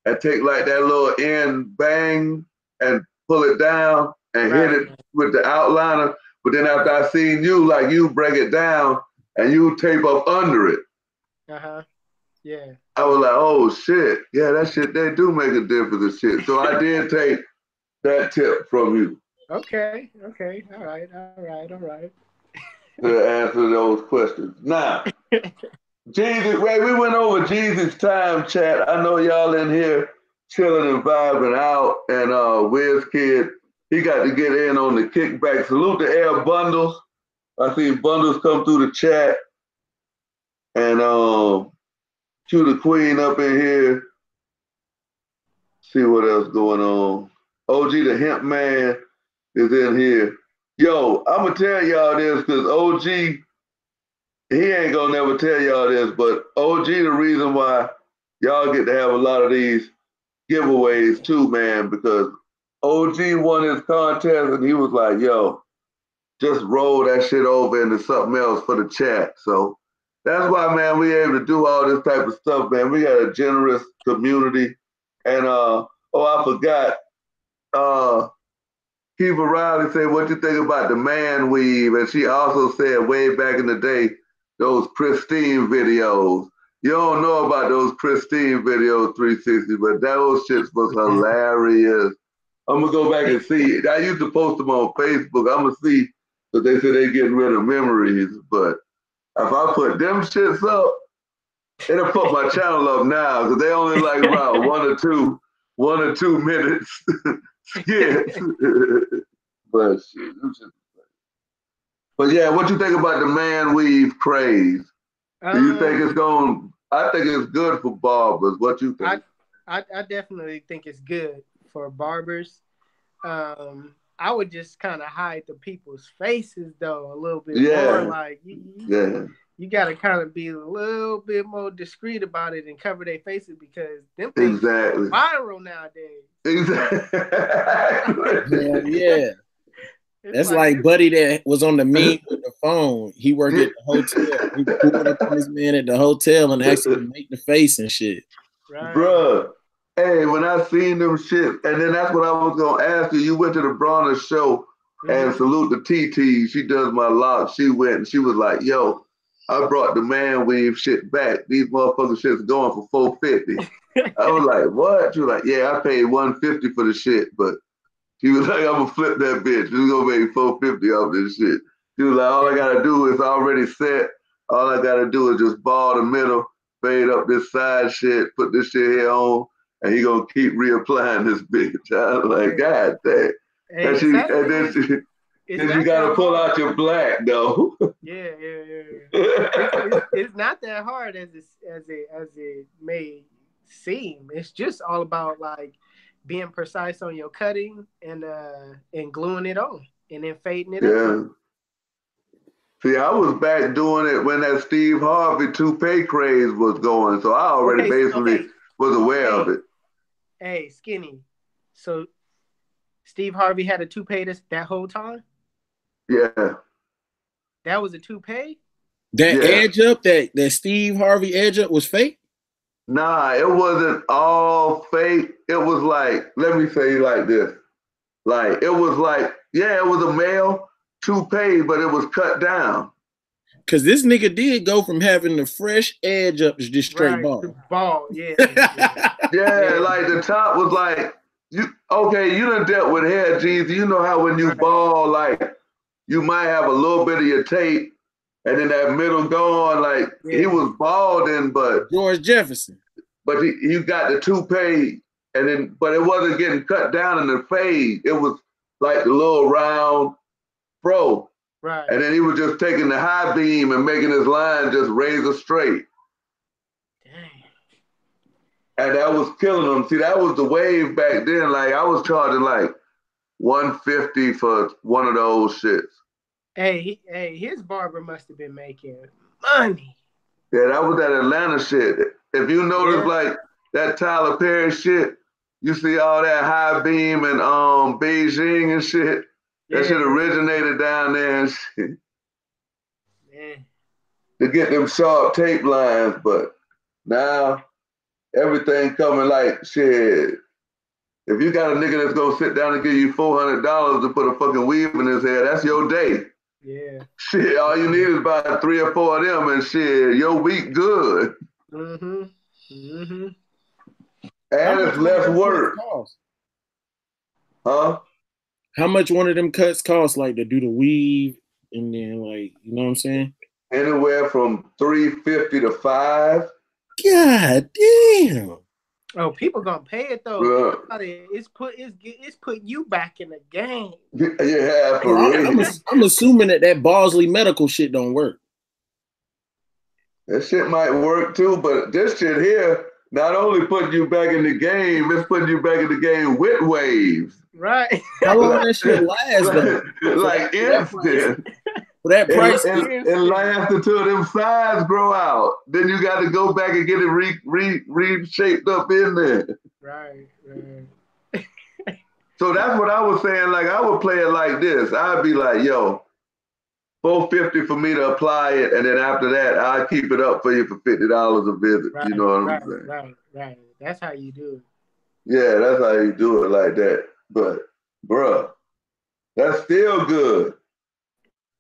and take like that little end bang and pull it down and hit it with the outliner. But then after I seen you, like you break it down and you tape up under it. Yeah. I was like, oh shit. Yeah, that shit, they do make a difference and shit. So I did take that tip from you. Okay. All right. To answer those questions. Now, Jeezy, we went over Jeezy's time chat. I know y'all in here chilling and vibing out, and WizKid he got to get in on the kickback. Salute to Air Bundles. I see Bundles come through the chat. And Q the Queen up in here. See what else going on. OG the Hemp Man is in here. Yo, I'm gonna tell y'all this because OG, he ain't gonna never tell y'all this, but OG the reason why y'all get to have a lot of these giveaways too, man, because OG won his contest and he was like, yo, just roll that shit over into something else for the chat. So that's why, man, we able to do all this type of stuff, man. We got a generous community. And I forgot, Kiva Riley said, what you think about the man weave? And she also said way back in the day, those pristine videos. You don't know about those pristine videos, 360, but those shits was hilarious. I'm gonna go back and see. I used to post them on Facebook. I'm gonna see, but they said they getting rid of memories. But if I put them shits up, it'll put my channel up now because they only like about 1 or 2 minutes skits. But shit, but yeah, what you think about the man weave craze? Do you think it's going? I think it's good for barbers. What you think? I definitely think it's good for barbers. I would just kind of hide the people's faces though a little bit more. Like you got to kind of be a little bit more discreet about it and cover their faces because them things are viral nowadays. Exactly. Yeah. That's like Buddy that was on the meme with the phone. He worked at the hotel. He pulled up on this man at the hotel and asked him to make the face and shit. Right. Bruh. Hey, when I seen them shit, and then that's what I was gonna ask you. You went to the Bronner show and salute the TT. She does my locks. She went and she was like, yo, I brought the man weave shit back. These motherfucking shit's going for $450. I was like, what? She was like, yeah, I paid $150 for the shit, but she was like, I'm gonna flip that bitch. She's gonna make $450 off this shit. She was like, all I gotta do is already set. All I gotta do is just ball the middle, fade up this side shit, put this shit here on, and he gonna keep reapplying this bitch. I was like, God damn. And then you gotta pull out your black though. Yeah. It's not that hard as it may seem. It's just all about like being precise on your cutting and gluing it on and then fading it up. See, I was back doing it when that Steve Harvey toupee craze was going, so I already was aware of it. Hey, Skinny. So Steve Harvey had a toupee that whole time? Yeah. That was a toupee? That edge up, that Steve Harvey edge up was fake? Nah, it wasn't all fake. It was like, let me say like this. Like, it was like, it was a male toupee, but it was cut down. Because this nigga did go from having the fresh edge up to just straight ball. Yeah, like the top was like, you done dealt with hair, Jeezy. You know how when you ball, like, you might have a little bit of your tape, and then that middle gone, like, he was balding, but George Jefferson. But you got the toupee, but it wasn't getting cut down in the fade. It was like the little round fro. Right. And then he was just taking the high beam and making his line just razor straight. Dang. And that was killing him. See, that was the wave back then. Like, I was charging like $150 for one of those shits. Hey, his barber must have been making money. Yeah, that was that Atlanta shit. If you notice, like, that Tyler Perry shit, you see all that high beam and Beijing and shit. That shit originated down there and shit. Man. To get them sharp tape lines, but now everything coming like shit. If you got a nigga that's gonna sit down and give you $400 to put a fucking weave in his hair, that's your day. Yeah. Shit, all you need is about 3 or 4 of them and shit, your week good. And it's less work. Huh? How much one of them cuts cost, like to do the weave and then, like, you know what I'm saying? Anywhere from $350 to $500. God damn. Oh, people gonna pay it though. Think about it. It's put you back in the game. Yeah, for I'm, real. I'm assuming that Bosley medical shit don't work. That shit might work too, but this shit here not only putting you back in the game, it's putting you back in the game with waves. Right. How long that shit last though? Like instant. For that price, it lasts until them sides grow out. Then you got to go back and get it reshaped up in there. Right. So that's what I was saying. Like I would play it like this. I'd be like, yo, $450 for me to apply it, and then after that, I'll keep it up for you for $50 a visit. Right, you know what I'm saying? Right. That's how you do it. Yeah, that's how you do it like that. But, bruh, that's still good.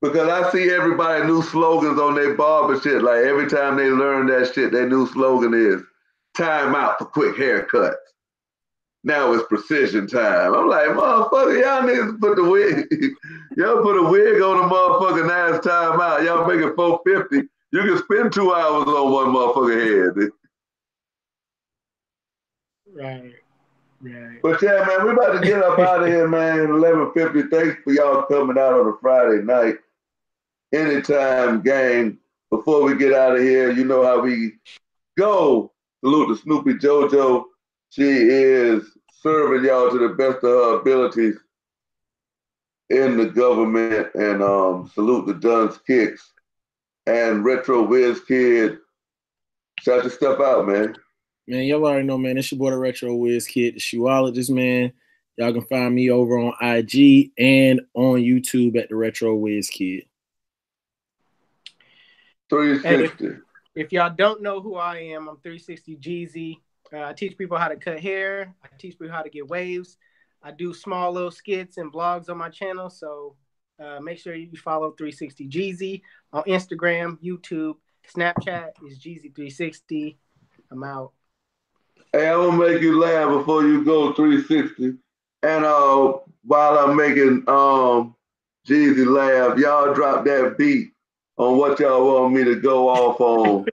Because I see everybody new slogans on their barber shit. Like every time they learn that shit, their new slogan is time out for quick haircuts. Now it's precision time. I'm like, motherfucker, y'all niggas put the wig. Y'all put a wig on a motherfucker, now it's time out. Y'all make it $450. You can spend 2 hours on one motherfucker head. Right. But yeah, man, we about to get up out of here, man. 11:50. Thanks for y'all coming out on a Friday night. Anytime, gang. Before we get out of here, you know how we go. Salute to Snoopy JoJo. She is serving y'all to the best of her abilities in the government. And salute to Dunn's Kicks and Retro Wiz Kid. Shout your stuff out, man. Man, y'all already know, man. It's your boy, the Retro Wiz Kid, the shoeologist, man. Y'all can find me over on IG and on YouTube at the Retro Wiz Kid. 360. If y'all don't know who I am, I'm 360Jeezy. I teach people how to cut hair. I teach people how to get waves. I do small little skits and vlogs on my channel. So make sure you follow 360Jeezy on Instagram, YouTube, Snapchat is Jeezy360. I'm out. Hey, I'm gonna make you laugh before you go 360. And while I'm making Jeezy laugh, y'all drop that beat on what y'all want me to go off on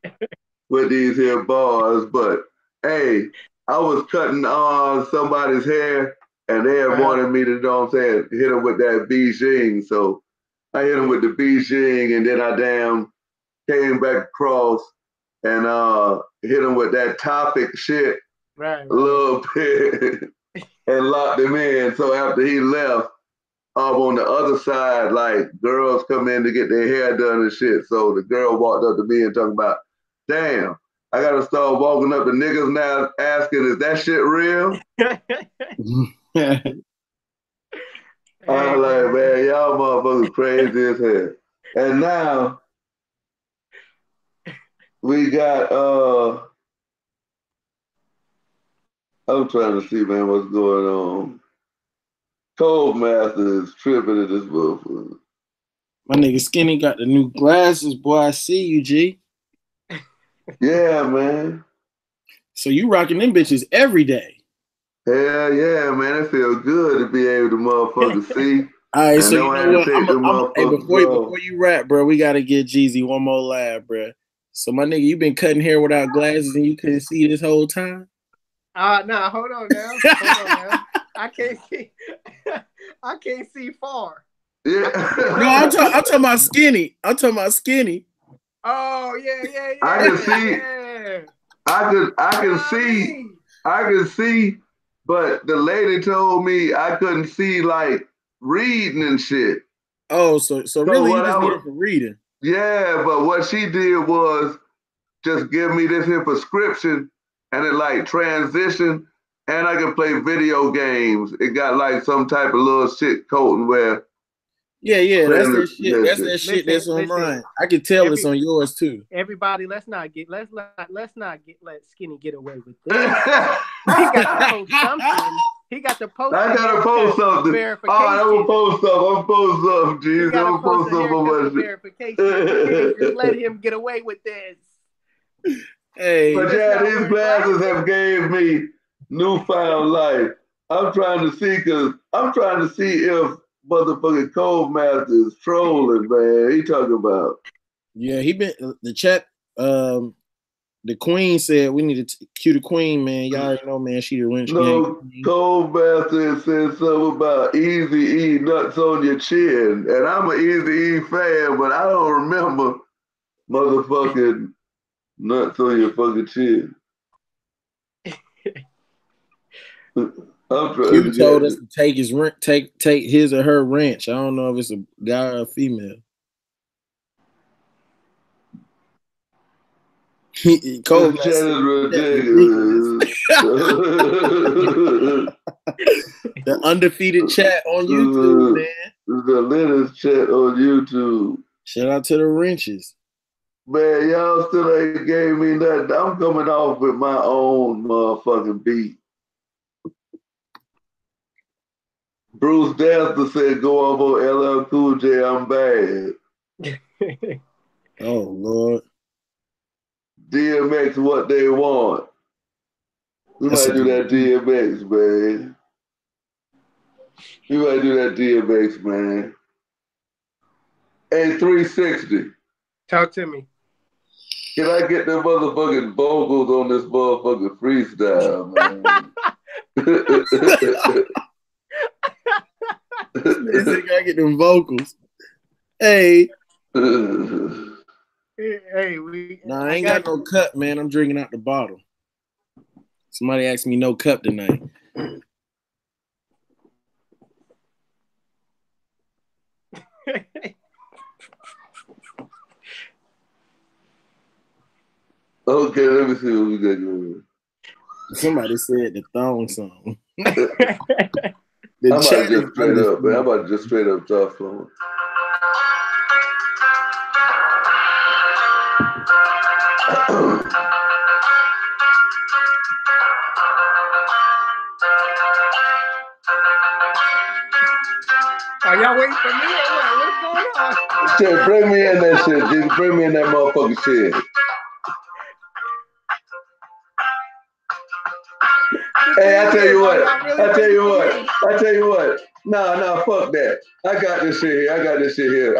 with these here bars. But hey, I was cutting somebody's hair and they had wanted me to, you know what I'm saying, hit them with that Beijing. So I hit them with the Beijing, and then I came back across and hit them with that topic shit a little bit and locked him in. So after he left, on the other side, like girls come in to get their hair done and shit. So the girl walked up to me and talking about, damn, I gotta start walking up to niggas now asking, is that shit real? I'm like, man, y'all motherfuckers crazy as hell. And now we got I'm trying to see, man, what's going on. Cold Master is tripping at this motherfucker. My nigga Skinny got the new glasses, boy. I see you, G. Yeah, man. So you rocking them bitches every day. Hell yeah, man. It feels good to be able to motherfucker see. All right, so you know what? Hey, before you rap, bro, we gotta get Jeezy one more laugh, bro. So my nigga, you been cutting hair without glasses and you couldn't see this whole time? Nah, hold on now. I can't see. I can't see far. Yeah. No, I'm talking about Skinny. I'm talking about Skinny. Oh yeah. I can see. Yeah. I can see, but the lady told me I couldn't see like reading and shit. Oh, so really you just need it for reading. Yeah, but what she did was just give me this here prescription and it like transition, and I can play video games. It got like some type of little shit coating where. Yeah, that's that shit. That's that shit that's on mine. I can tell it's on yours too. Everybody, let's not let Skinny get away with this. He got to post something. He got to post. I gotta post something. All right, I'm gonna post stuff. I'm gonna post something, jeez. I'm gonna post something. Verification. Just let him get away with this. Hey, but yeah, these glasses have gave me newfound life. I'm trying to see if motherfucking Cold Master is trolling, man. He talking about. Yeah, he been the chat. The queen said we need to cue the queen, man. Y'all already know, man. She the wrench gang. No, Cold Bastard said something about Easy E nuts on your chin. And I'm an Easy E fan, but I don't remember motherfucking nuts on your fucking chin. I'm trying Q to told get us to take his or her wrench. I don't know if it's a guy or a female. Cole this chat is ridiculous. The undefeated chat on YouTube, man. The latest chat on YouTube. Shout out to the wrenches. Man, y'all still ain't gave me nothing. I'm coming off with my own motherfucking beat. Bruce Dester said, go off on LL Cool J, I'm bad. Oh, Lord. DMX, what they want. We might do that DMX, man. We might do that DMX, man. Hey, 360. Talk to me. Can I get the motherfucking vocals on this motherfucking freestyle, man? This nigga gotta get them vocals. Hey. Hey, Nah, I ain't got no cup, man. I'm drinking out the bottle. Somebody asked me no cup tonight. Okay, let me see what we got going. Somebody said the thong song. I'm about to just straight up, man. I'm about to just straight up talk for him. Are y'all waiting for me or what? What's going on? Shit, bring me in that shit, G. Bring me in that motherfucking shit. Hey, I tell you what. I tell you what. Nah, fuck that. I got this shit here.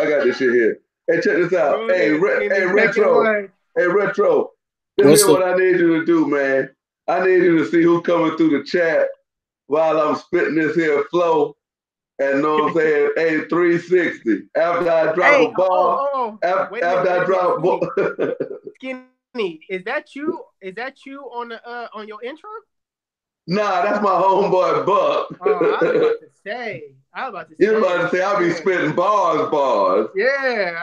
Hey, check this out. Hey, Retro. Hey, Retro. This is what I need you to do, man. I need you to see who's coming through the chat while I'm spitting this here flow. And know what I'm saying? Hey, 360. After I drop a ball. After I drop a ball. Skinny, is that you? Is that you on the on your intro? Nah, that's my homeboy Buck. Oh, I was about to say. You about to say I be spitting bars. Yeah.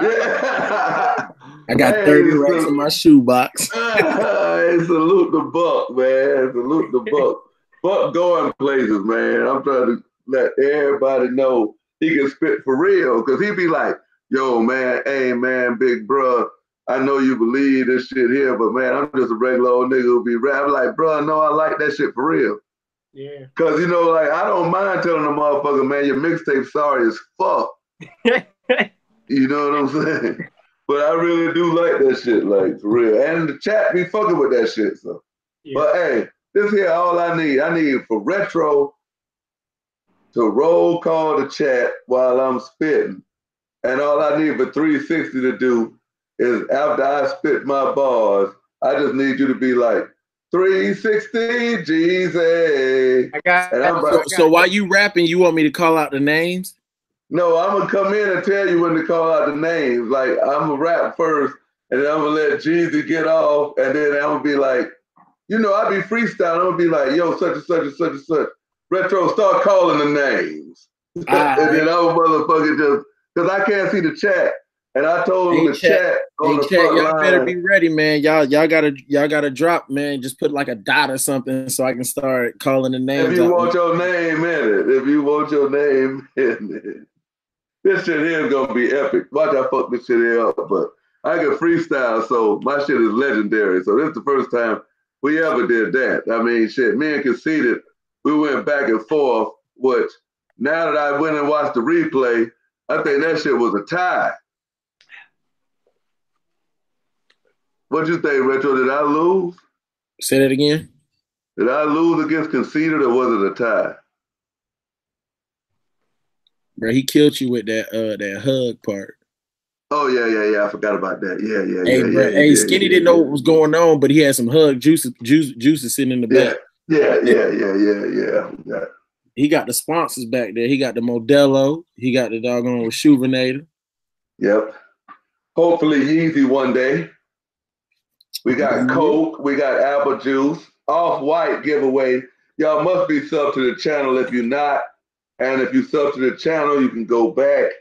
I got 30 racks in my shoebox. Hey, salute the Buck, man. Salute the Buck. Buck going places, man. I'm trying to let everybody know he can spit for real. Cause he be like, yo, man, hey man, big bro. I know you believe this shit here, but man, I'm just a regular old nigga who be rapping. Like, bro, no, I like that shit for real. Yeah. Cause you know, like, I don't mind telling the motherfucker, man, your mixtape sorry as fuck. You know what I'm saying? But I really do like that shit, like, for real. And the chat be fucking with that shit, so. Yeah. But hey, this here all I need. I need for Retro to roll call the chat while I'm spitting. And all I need for 360 to do is after I spit my bars, I just need you to be like, 360 Jeezy. So while you rapping, you want me to call out the names? No, I'm gonna come in and tell you when to call out the names. Like, I'm gonna rap first, and then I'm gonna let Jeezy get off, and then I'm gonna be like, you know, I be freestyling. I'm gonna be like, yo, such and such and such and such. Retro, start calling the names. And then I'm motherfucking just, because I can't see the chat. And I told the chat on the front y'all line, better be ready, man. Y'all gotta drop, man. Just put like a dot or something so I can start calling the names. If you want your name in it. This shit here is gonna be epic. Watch I fuck this shit here up, but I can freestyle, so my shit is legendary. So this is the first time we ever did that. I mean, shit, me and Conceited, we went back and forth, which now that I went and watched the replay, I think that shit was a tie. What you think, Retro? Did I lose? Say that again. Did I lose against Conceited or was it a tie? Bro, he killed you with that hug part. Oh yeah. I forgot about that. Hey, bro. Hey, Skinny didn't know what was going on, but he had some hug juices sitting in the back. Yeah. He got the sponsors back there. He got the Modelo. He got the doggone Rejuvenator. Yep. Hopefully Yeezy one day. We got Coke. We got apple juice. Off-White giveaway. Y'all must be sub to the channel if you're not. And if you sub to the channel, you can go back.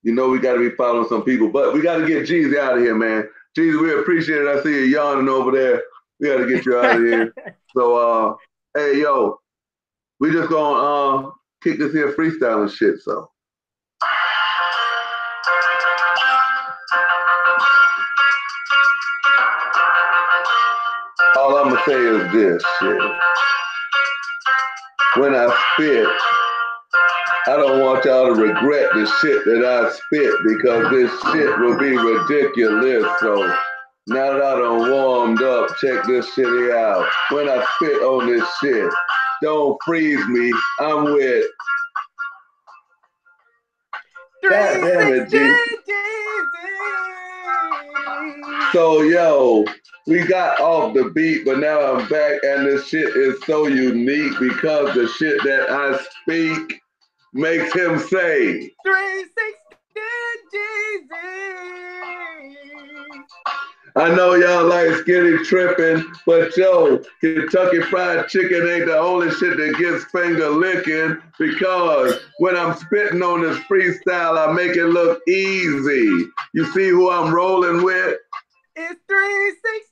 You know we got to be following some people. But we got to get Jeezy out of here, man. Jeezy, we appreciate it. I see you yawning over there. We got to get you out of here. So, hey, yo, we just going to kick this here freestyling shit, so. All I'm gonna say is this shit. When I spit, I don't want y'all to regret the shit that I spit because this shit will be ridiculous. So now that I done warmed up, check this shit out. When I spit on this shit, don't freeze me. I'm with. God damn it, G. So, yo, we got off the beat, but now I'm back, and this shit is so unique because the shit that I speak makes him say 360 Jeezy. I know y'all like Skinny tripping, but yo, Kentucky Fried Chicken ain't the only shit that gets finger licking because when I'm spitting on this freestyle, I make it look easy. You see who I'm rolling with? It's 360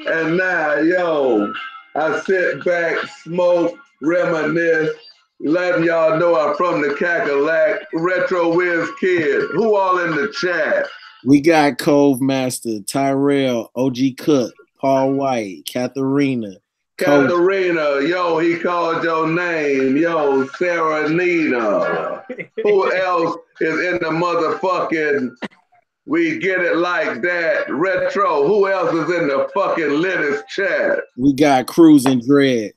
Jeezy. And now, yo, I sit back, smoke, reminisce, letting y'all know I'm from the Cackalack, Retro Whiz Kid. Who all in the chat? We got Cove Master, Tyrell, OG Cut, Paul White, Katharina. Katharina, yo, he called your name. Yo, Sarah Nina. Who else is in the motherfucking We Get It Like That Retro? Who else is in the fucking latest chat? We got Cruz and Dread.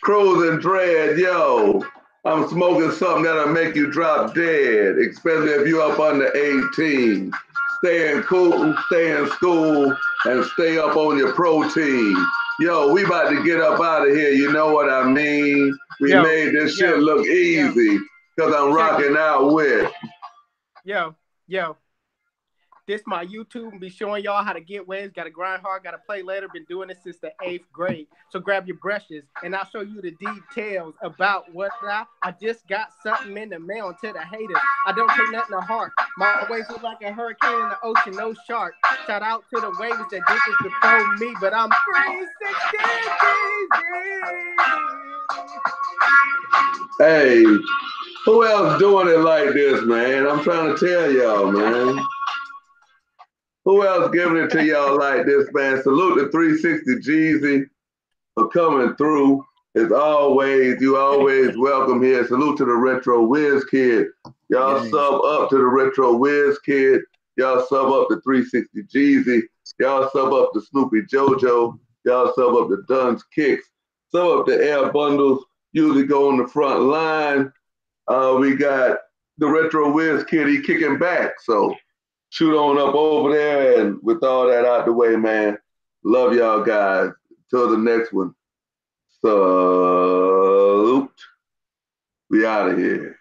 Cruz and Dread, yo. I'm smoking something that'll make you drop dead, especially if you're up under 18. Stay in cool, stay in school, and stay up on your protein. Yo, we about to get up out of here, you know what I mean? We made this shit look easy because I'm rocking out with. Yo. This my YouTube and be showing y'all how to get waves. Got to grind hard, got to play later. Been doing this since the 8th grade. So grab your brushes and I'll show you the details about what I just got something in the mail to the haters. I don't take nothing to heart. My waves look like a hurricane in the ocean, no shark. Shout out to the waves that did this before me, but I'm 360. Hey, who else doing it like this, man? I'm trying to tell y'all, man. Who else giving it to y'all like this, man? Salute to 360 Jeezy for coming through. As always, you always welcome here. Salute to the Retro Whiz Kid. Y'all sub up to the Retro Whiz Kid. Y'all sub up to 360 Jeezy. Y'all sub up to Snoopy JoJo. Y'all sub up to Duns Kicks. Sub up to Air Bundles. Usually go on the front line. We got the Retro Whiz Kid. He kicking back, so shoot on up over there, and with all that out the way, man, love y'all guys. Till the next one. Salute. We out of here.